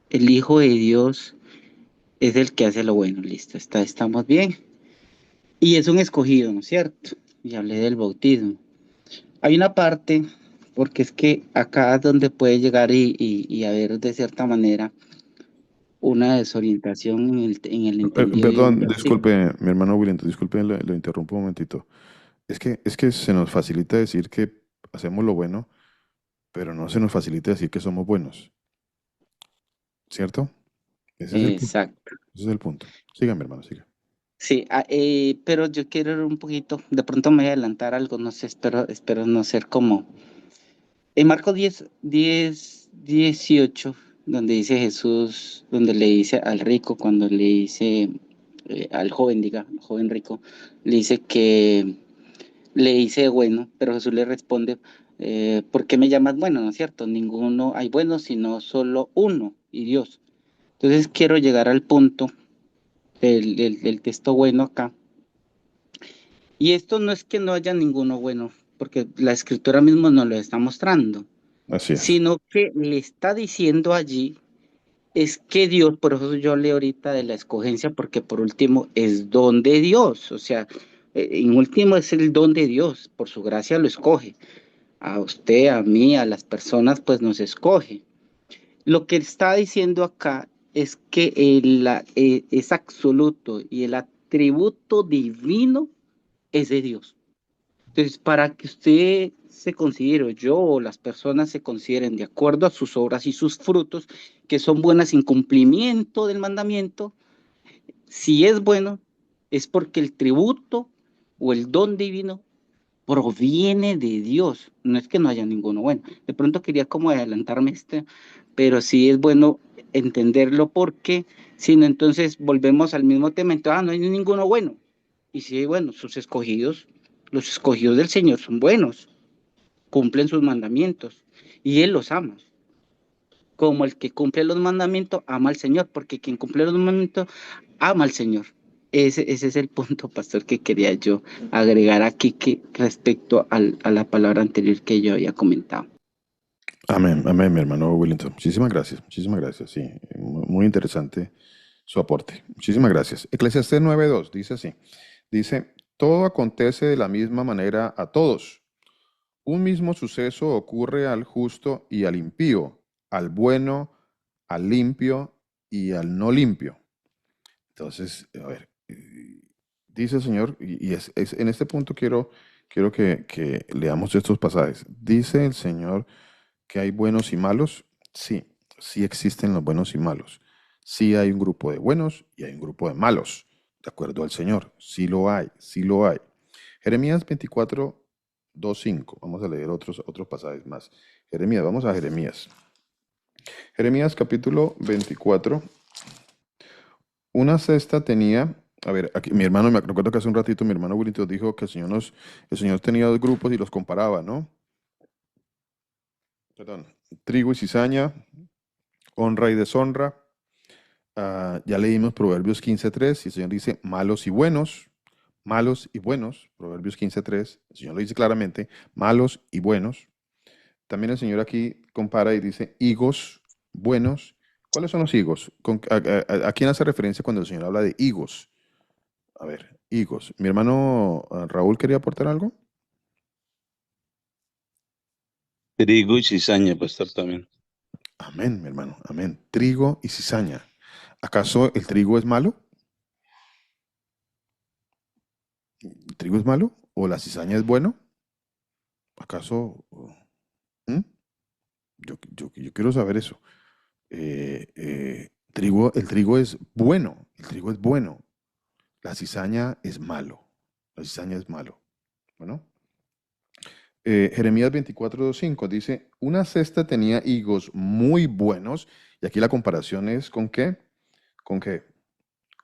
el hijo de Dios es el que hace lo bueno, listo, estamos bien. Y es un escogido, ¿no es cierto? Y hablé del bautismo. Hay una parte, porque es que acá es donde puede llegar y haber de cierta manera una desorientación en el entendido de un Perdón, versículo. disculpe, mi hermano Willington, disculpe, lo interrumpo un momentito. Es que se nos facilita decir que hacemos lo bueno, pero no se nos facilita decir que somos buenos, ¿cierto? Ese es el punto. Exacto. Ese es el punto. Siga, mi hermano, siga. Sí, pero yo quiero ir un poquito, de pronto me voy a adelantar algo, no sé, espero no ser como... En Marcos 10, 18, donde dice Jesús, donde le dice al rico, cuando le dice al joven, al joven rico, le dice que le dice bueno, pero Jesús le responde, ¿por qué me llamas bueno? ¿No es cierto? Ninguno hay bueno, sino solo uno, y Dios. Entonces quiero llegar al punto del texto bueno acá. Y esto no es que no haya ninguno bueno, porque la escritura mismo nos lo está mostrando, Así es. sino que le está diciendo allí es que Dios, por eso yo leo ahorita de la escogencia, porque por último es don de Dios, o sea, en último es el don de Dios, por su gracia lo escoge. A usted, a mí, a las personas, pues nos escoge. Lo que está diciendo acá es que es absoluto y el atributo divino es de Dios. Entonces, para que usted se considere, o yo o las personas se consideren de acuerdo a sus obras y sus frutos, que son buenas en cumplimiento del mandamiento, si es bueno, es porque el tributo o el don divino proviene de Dios. No es que no haya ninguno bueno. De pronto quería como adelantarme pero sí es bueno entenderlo, porque si no, entonces volvemos al mismo tema. Entonces, no hay ninguno bueno. Y sí, bueno, los escogidos del Señor son buenos, cumplen sus mandamientos y Él los ama. Como el que cumple los mandamientos ama al Señor, porque quien cumple los mandamientos ama al Señor. Ese es el punto, pastor, que quería yo agregar aquí respecto a la palabra anterior que yo había comentado. Amén, amén, mi hermano Willington. Muchísimas gracias, sí. Muy interesante su aporte. Muchísimas gracias. Eclesiastés 9:2 dice así. Dice, todo acontece de la misma manera a todos. Un mismo suceso ocurre al justo y al impío, al bueno, al limpio y al no limpio. Entonces, a ver, dice el Señor, y en este punto quiero que leamos estos pasajes. Dice el Señor que hay buenos y malos. Sí, sí existen los buenos y malos. Sí hay un grupo de buenos y hay un grupo de malos, de acuerdo al Señor. Sí lo hay, sí lo hay. Jeremías 24:2-5. Vamos a leer otros pasajes más. Jeremías, vamos a Jeremías. Jeremías capítulo 24. Una cesta tenía, a ver, aquí mi hermano, me recuerdo que hace un ratito mi hermano Wilito dijo que el Señor tenía dos grupos y los comparaba, ¿no? Perdón, trigo y cizaña, honra y deshonra. Ya leímos Proverbios 15:3 y el Señor dice malos y buenos, Proverbios 15:3, el Señor lo dice claramente, malos y buenos. También el Señor aquí compara y dice higos buenos. ¿Cuáles son los higos? ¿A quién hace referencia cuando el Señor habla de higos? A ver, higos. Mi hermano Raúl quería aportar algo. Trigo y cizaña, pastor, también. Amén, mi hermano, amén. Trigo y cizaña. ¿Acaso el trigo es malo? ¿El trigo es malo? ¿O la cizaña es bueno? ¿Acaso? ¿Mm? Yo quiero saber eso. El trigo es bueno, el trigo es bueno. La cizaña es malo. La cizaña es malo. Bueno. Jeremías 24:5 dice, una cesta tenía higos muy buenos, y aquí la comparación es ¿con qué? ¿Con qué?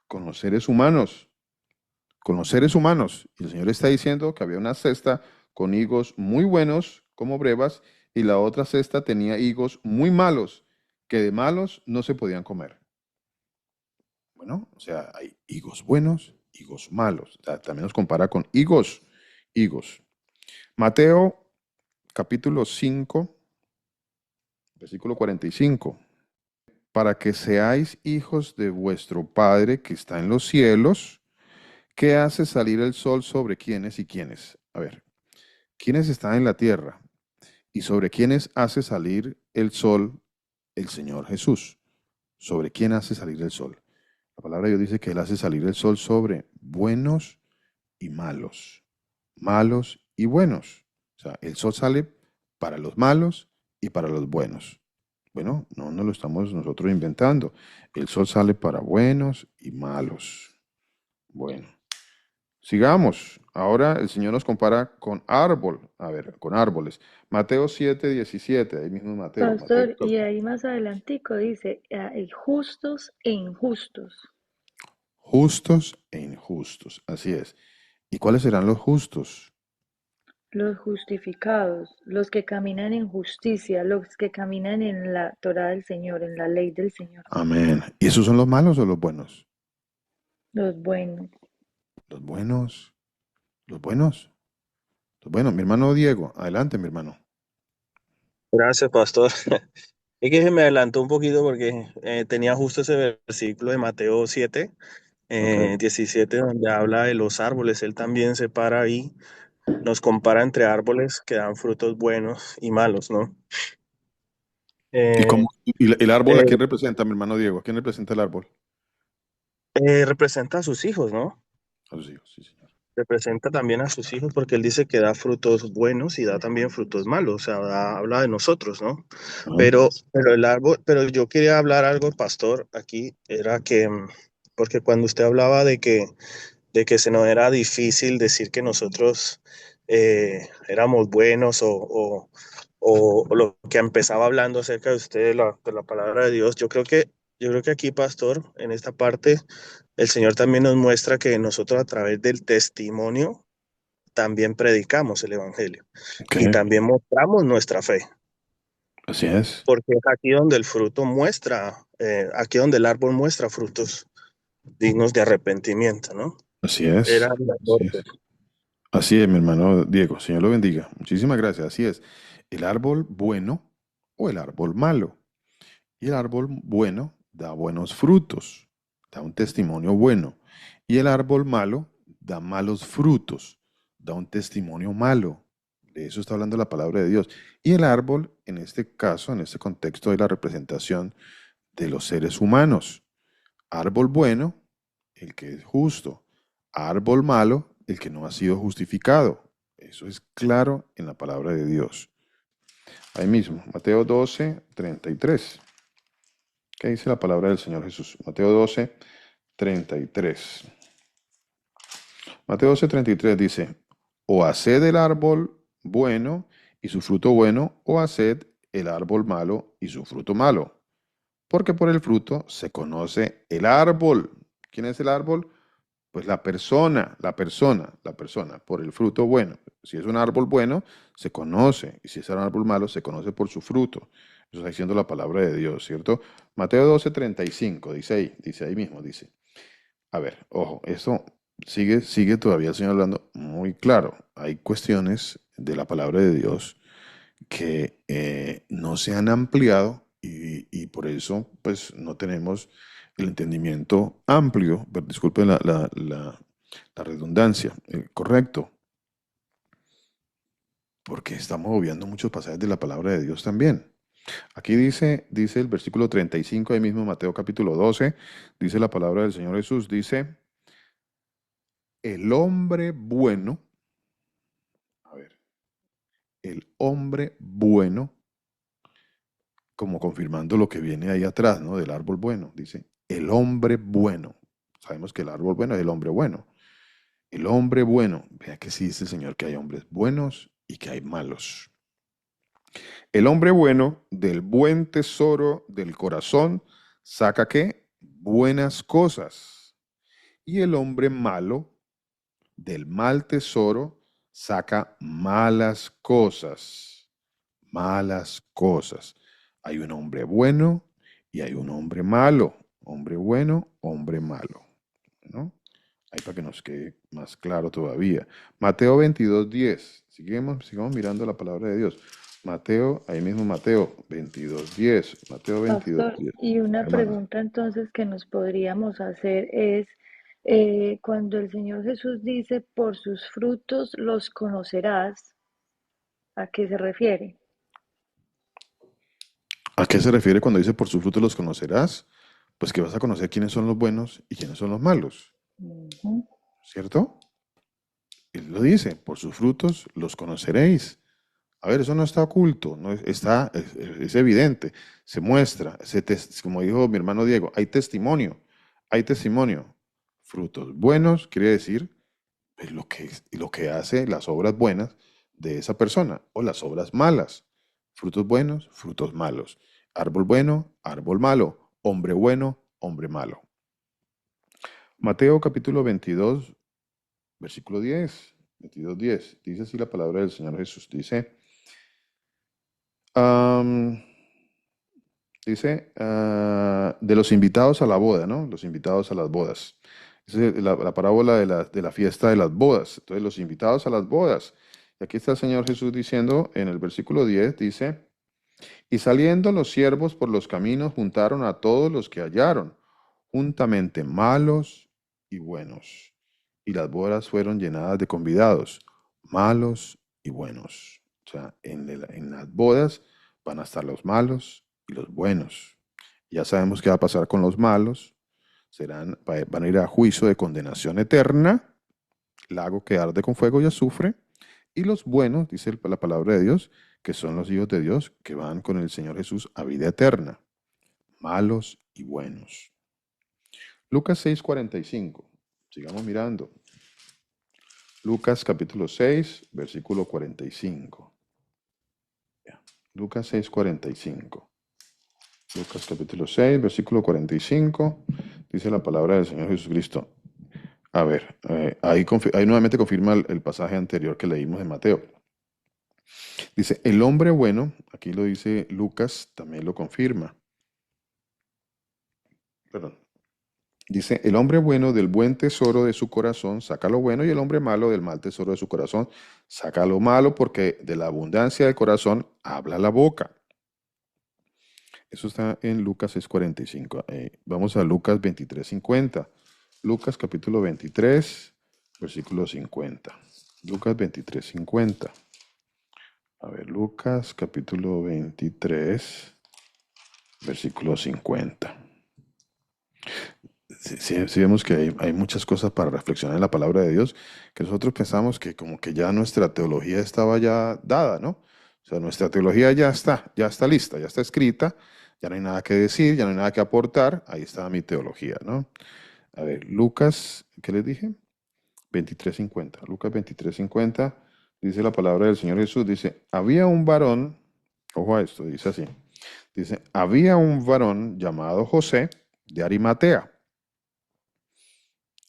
Con los seres humanos, con los seres humanos. Y el Señor está diciendo que había una cesta con higos muy buenos, como brevas, y la otra cesta tenía higos muy malos, que de malos no se podían comer. Bueno, o sea, hay higos buenos, higos malos. O sea, también nos compara con higos. Mateo capítulo 5, versículo 45. Para que seáis hijos de vuestro Padre que está en los cielos, que hace salir el sol sobre quiénes y quiénes. A ver, ¿quiénes están en la tierra? ¿Y sobre quiénes hace salir el sol el Señor Jesús? ¿Sobre quién hace salir el sol? La palabra de Dios dice que Él hace salir el sol sobre buenos y malos, malos y buenos. O sea, el sol sale para los malos y para los buenos. Bueno, no lo estamos nosotros inventando. El sol sale para buenos y malos. Bueno, sigamos. Ahora el Señor nos compara con con árboles. Mateo 7:17, ahí mismo Mateo. Pastor, y ahí más adelantico dice, justos e injustos. Justos e injustos, así es. ¿Y cuáles serán los justos? Los justificados, los que caminan en justicia, los que caminan en la Torá del Señor, en la ley del Señor, Amén. ¿Y esos son los malos o los buenos? los buenos. Los buenos, los buenos, los buenos. Mi hermano Diego, adelante, mi hermano. Gracias, pastor. Es que se me adelantó un poquito porque tenía justo ese versículo de Mateo 7, Ok. 17, donde habla de los árboles. Él también separa ahí, nos compara entre árboles que dan frutos buenos y malos, ¿no? ¿Y Eh, cómo? ¿Y el árbol a eh, quién representa, mi hermano Diego? ¿A quién representa el árbol? representa a sus hijos, ¿no? A sus hijos, sí, señor. Representa también a sus hijos porque él dice que da frutos buenos y da también frutos malos, o sea, habla de nosotros, ¿no? Ajá. Pero el árbol, pero yo quería hablar algo, pastor, aquí, era que, porque cuando usted hablaba de que se nos era difícil decir que nosotros éramos buenos o lo que empezaba hablando acerca de usted, de la palabra de Dios, yo creo que Yo creo que aquí, pastor, en esta parte, el Señor también nos muestra que nosotros a través del testimonio también predicamos el Evangelio Ok, y también mostramos nuestra fe, así es. porque es aquí donde el fruto muestra, aquí donde el árbol muestra frutos dignos de arrepentimiento, ¿no? Así Era es. mi Así aporte. es. Así es, mi hermano Diego. Señor lo bendiga. Muchísimas gracias. Así es. El árbol bueno o el árbol malo. Y el árbol bueno da buenos frutos, da un testimonio bueno. Y el árbol malo da malos frutos, da un testimonio malo. De eso está hablando la palabra de Dios. Y el árbol, en este caso, en este contexto, es la representación de los seres humanos. Árbol bueno, el que es justo. Árbol malo, el que no ha sido justificado. Eso es claro en la palabra de Dios. Ahí mismo, Mateo 12:33. ¿Qué dice la palabra del Señor Jesús? Mateo 12:33. Mateo 12:33 dice, o haced el árbol bueno y su fruto bueno, o haced el árbol malo y su fruto malo. Porque por el fruto se conoce el árbol. ¿Quién es el árbol? Pues la persona, por el fruto bueno. Si es un árbol bueno, se conoce. Y si es un árbol malo, se conoce por su fruto. Eso está diciendo la palabra de Dios, ¿cierto? Mateo 12:35, dice ahí mismo, dice. A ver, ojo, esto sigue todavía el Señor hablando muy claro. Hay cuestiones de la palabra de Dios que no se han ampliado y por eso pues no tenemos el entendimiento amplio, disculpen la redundancia, correcto, porque estamos obviando muchos pasajes de la palabra de Dios también. Aquí dice el versículo 35, ahí mismo Mateo capítulo 12, dice la palabra del Señor Jesús, dice, el hombre bueno, a ver, el hombre bueno, como confirmando lo que viene ahí atrás, ¿no? Del árbol bueno. Dice, el hombre bueno. Sabemos que el árbol bueno es el hombre bueno. El hombre bueno. Vea que sí dice el Señor que hay hombres buenos y que hay malos. El hombre bueno del buen tesoro del corazón saca ¿qué? Buenas cosas. Y el hombre malo del mal tesoro saca malas cosas. Malas cosas. Hay un hombre bueno y hay un hombre malo. Hombre bueno, hombre malo. ¿No? Ahí para que nos quede más claro todavía. Mateo 22:10. Sigamos mirando la palabra de Dios. Mateo, ahí mismo Mateo 22:10. Mateo Pastor, 22:10. y una Hermana. pregunta entonces que nos podríamos hacer es, cuando el Señor Jesús dice, por sus frutos los conocerás, ¿a qué se refiere? ¿A qué se refiere cuando dice por sus frutos los conocerás? Pues que vas a conocer quiénes son los buenos y quiénes son los malos. Ujú. ¿Cierto? Él lo dice, por sus frutos los conoceréis. A ver, eso no está oculto, no es evidente, se muestra, como dijo mi hermano Diego, hay testimonio, hay testimonio. Frutos buenos quiere decir pues, lo que hace las obras buenas de esa persona o las obras malas. Frutos buenos, frutos malos. Árbol bueno, árbol malo. Hombre bueno, hombre malo. Mateo capítulo 22, versículo 10. 22:10. Dice así la palabra del Señor Jesús. Am, dice, de los invitados a la boda, ¿no? Los invitados a las bodas. Esa es la parábola de la fiesta de las bodas. Entonces, los invitados a las bodas. Y aquí está el Señor Jesús diciendo en el versículo 10, dice, y saliendo los siervos por los caminos juntaron a todos los que hallaron, juntamente malos y buenos. Y las bodas fueron llenadas de convidados, malos y buenos. O sea, en las bodas van a estar los malos y los buenos. Ya sabemos qué va a pasar con los malos. Van a ir a juicio de condenación eterna, lago que arde con fuego y azufre. Y los buenos, dice la palabra de Dios, que son los hijos de Dios, que van con el Señor Jesús a vida eterna. Malos y buenos. Lucas 6:45. Sigamos mirando. Lucas capítulo 6, versículo 45. Lucas 6:45. Lucas capítulo 6, versículo 45, dice la palabra del Señor Jesucristo. A ver, ahí nuevamente confirma el pasaje anterior que leímos de Mateo. Dice, el hombre bueno, aquí lo dice Lucas, también lo confirma. Perdón. Dice, el hombre bueno del buen tesoro de su corazón saca lo bueno y el hombre malo del mal tesoro de su corazón saca lo malo porque de la abundancia del corazón habla la boca. Eso está en Lucas 6:45. Vamos a Lucas 23:50. Lucas capítulo 23, versículo 50. Lucas 23:50. A ver, Lucas capítulo 23, versículo 50. Sí vemos que hay muchas cosas para reflexionar en la palabra de Dios, que nosotros pensamos que como que ya nuestra teología estaba ya dada, ¿no? O sea, nuestra teología ya está lista, ya está escrita, ya no hay nada que decir, ya no hay nada que aportar, ahí está mi teología, ¿no? A ver, Lucas, ¿qué les dije? 23:50. Lucas 23:50, dice la palabra del Señor Jesús, dice, había un varón, ojo a esto, dice así, dice, había un varón llamado José de Arimatea.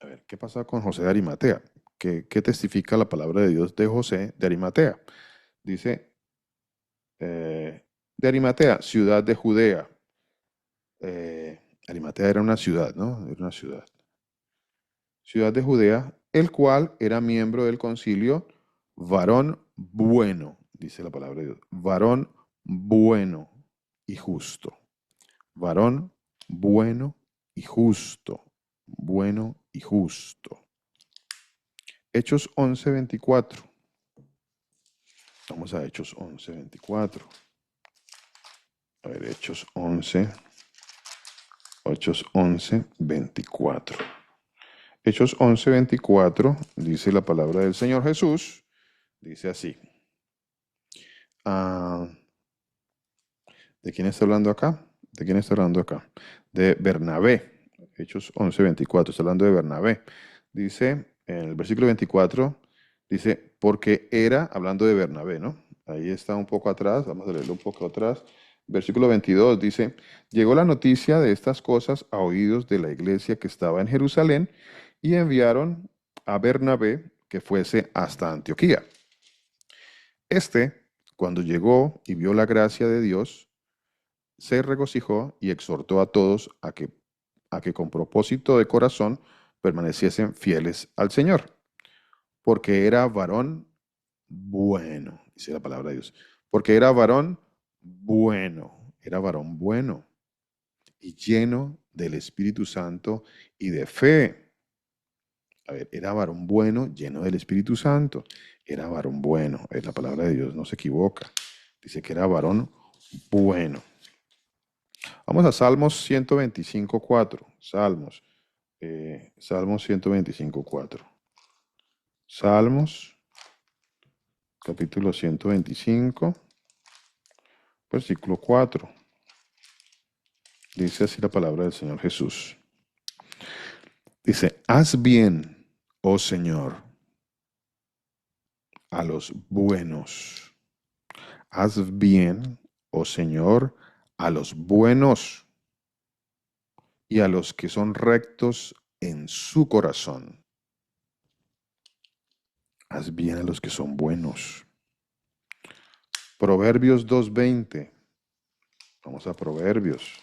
A ver, ¿qué pasa con José de Arimatea? ¿Qué testifica la palabra de Dios de José de Arimatea? Dice, de Arimatea, ciudad de Judea. Arimatea era una ciudad, ¿no? Era una ciudad. Ciudad de Judea, el cual era miembro del concilio, varón bueno, dice la palabra de Dios. Varón bueno y justo. Varón bueno y justo. Bueno y justo. Hechos 11:24. Vamos a Hechos 11:24. A ver, Hechos 11:24. Hechos 11:24 dice la palabra del Señor Jesús. Dice así. ¿De quién está hablando acá? ¿De quién está hablando acá? De Bernabé. Hechos 11:24. Está hablando de Bernabé. Dice en el versículo 24, dice, porque era, hablando de Bernabé, ¿no? Ahí está un poco atrás, vamos a leerlo un poco atrás. Versículo 22 dice, llegó la noticia de estas cosas a oídos de la iglesia que estaba en Jerusalén y enviaron a Bernabé que fuese hasta Antioquía. Cuando llegó y vio la gracia de Dios, se regocijó y exhortó a todos a que con propósito de corazón permaneciesen fieles al Señor, porque era varón bueno, dice la palabra de Dios, porque era varón bueno y lleno del Espíritu Santo y de fe. A ver, era varón bueno, lleno del Espíritu Santo, era varón bueno, la palabra de Dios no se equivoca, dice que era varón bueno. Vamos a Salmos 125:4. Salmos 125:4. Salmos, capítulo 125, versículo 4. Dice así la palabra del Señor Jesús. Dice, haz bien, oh Señor, a los buenos. Haz bien, oh Señor, a los buenos y a los que son rectos en su corazón. Haz bien a los que son buenos. Proverbios 2:20. Vamos a Proverbios.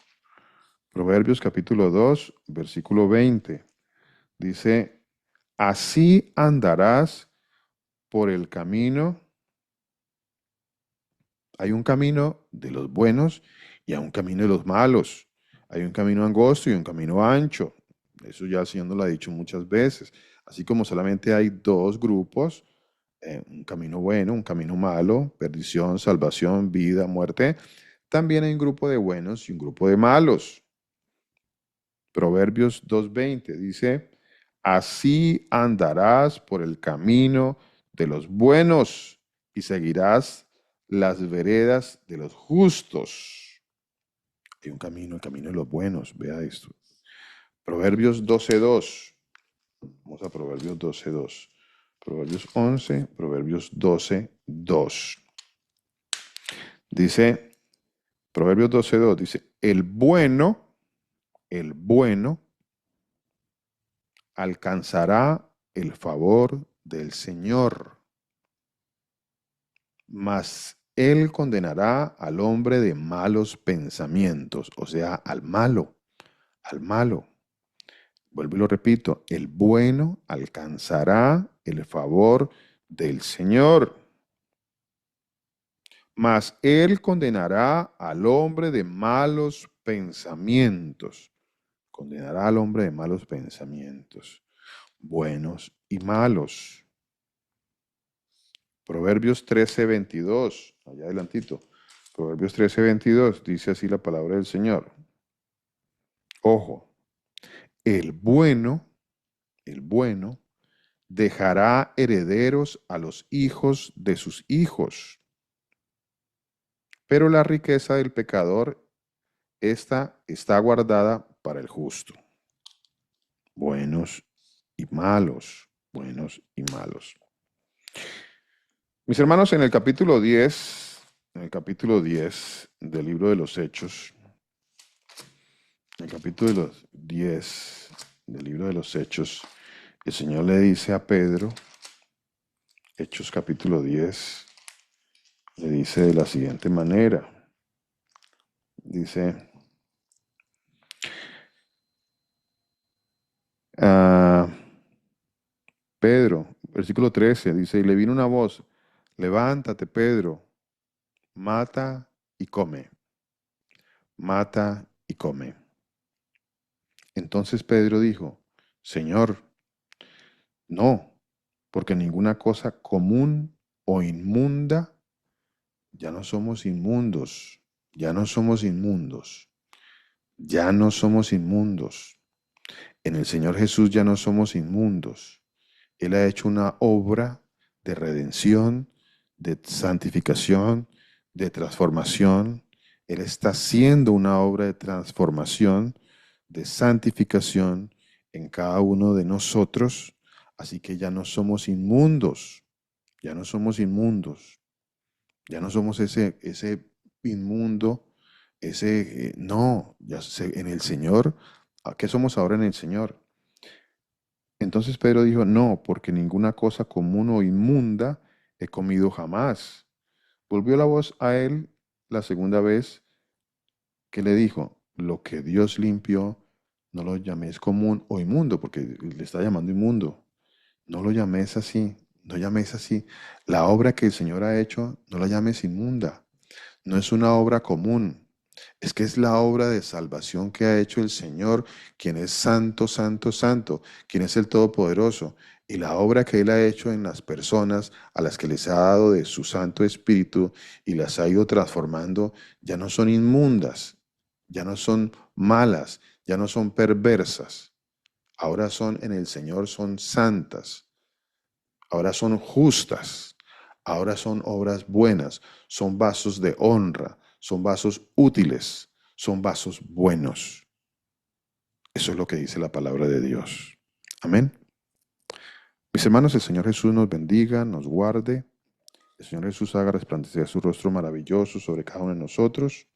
Proverbios capítulo 2, versículo 20. Dice, así andarás por el camino. Hay un camino de los buenos y hay un camino de los malos. Hay un camino angosto y un camino ancho. Eso ya el Señor nos lo ha dicho muchas veces. Así como solamente hay dos grupos, un camino bueno, un camino malo, perdición, salvación, vida, muerte, también hay un grupo de buenos y un grupo de malos. Proverbios 2:20 dice, así andarás por el camino de los buenos y seguirás las veredas de los justos. Hay un camino, el camino de los buenos, vea esto. Proverbios 12:2. Vamos a Proverbios 12:2. Proverbios 11, Proverbios 12:2. Dice, Proverbios 12:2 dice, el bueno alcanzará el favor del Señor, mas él condenará al hombre de malos pensamientos, o sea, al malo, al malo. Vuelvo y lo repito, el bueno alcanzará el favor del Señor, mas él condenará al hombre de malos pensamientos. Condenará al hombre de malos pensamientos, buenos y malos. Proverbios 13:22, allá adelantito. Proverbios 13:22 dice así la palabra del Señor. Ojo, el bueno dejará herederos a los hijos de sus hijos, pero la riqueza del pecador, esta está guardada para el justo. Buenos y malos, buenos y malos. Mis hermanos, en el capítulo 10 del libro de los Hechos, en el capítulo 10 del libro de los Hechos, el Señor le dice a Pedro, Hechos capítulo 10, le dice de la siguiente manera. Dice, Pedro, versículo 13, dice, y le vino una voz, levántate, Pedro, mata y come. Mata y come. Entonces Pedro dijo, Señor, no, porque ninguna cosa común o inmunda, ya no somos inmundos, ya no somos inmundos, ya no somos inmundos. En el Señor Jesús ya no somos inmundos. Él ha hecho una obra de redención, de santificación, de transformación. Él está haciendo una obra de transformación, de santificación en cada uno de nosotros. Así que ya no somos inmundos, ya no somos inmundos, ya no somos ese inmundo, no, en el Señor. ¿A qué somos ahora en el Señor? Entonces Pedro dijo, no, porque ninguna cosa común o inmunda he comido jamás. Volvió la voz a él la segunda vez que le dijo, lo que Dios limpió, no lo llames común o inmundo, porque le está llamando inmundo. No lo llames así, no llames así. La obra que el Señor ha hecho, no la llames inmunda. No es una obra común. Es que es la obra de salvación que ha hecho el Señor, quien es santo, santo, santo, quien es el Todopoderoso. Y la obra que Él ha hecho en las personas a las que les ha dado de su Santo Espíritu y las ha ido transformando, ya no son inmundas, ya no son malas, ya no son perversas. Ahora son en el Señor, son santas, ahora son justas, ahora son obras buenas, son vasos de honra, son vasos útiles, son vasos buenos. Eso es lo que dice la palabra de Dios. Amén. Mis hermanos, el Señor Jesús nos bendiga, nos guarde. El Señor Jesús haga resplandecer su rostro maravilloso sobre cada uno de nosotros.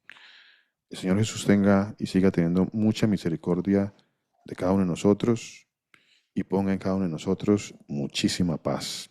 El Señor Jesús tenga y siga teniendo mucha misericordia de cada uno de nosotros y ponga en cada uno de nosotros muchísima paz.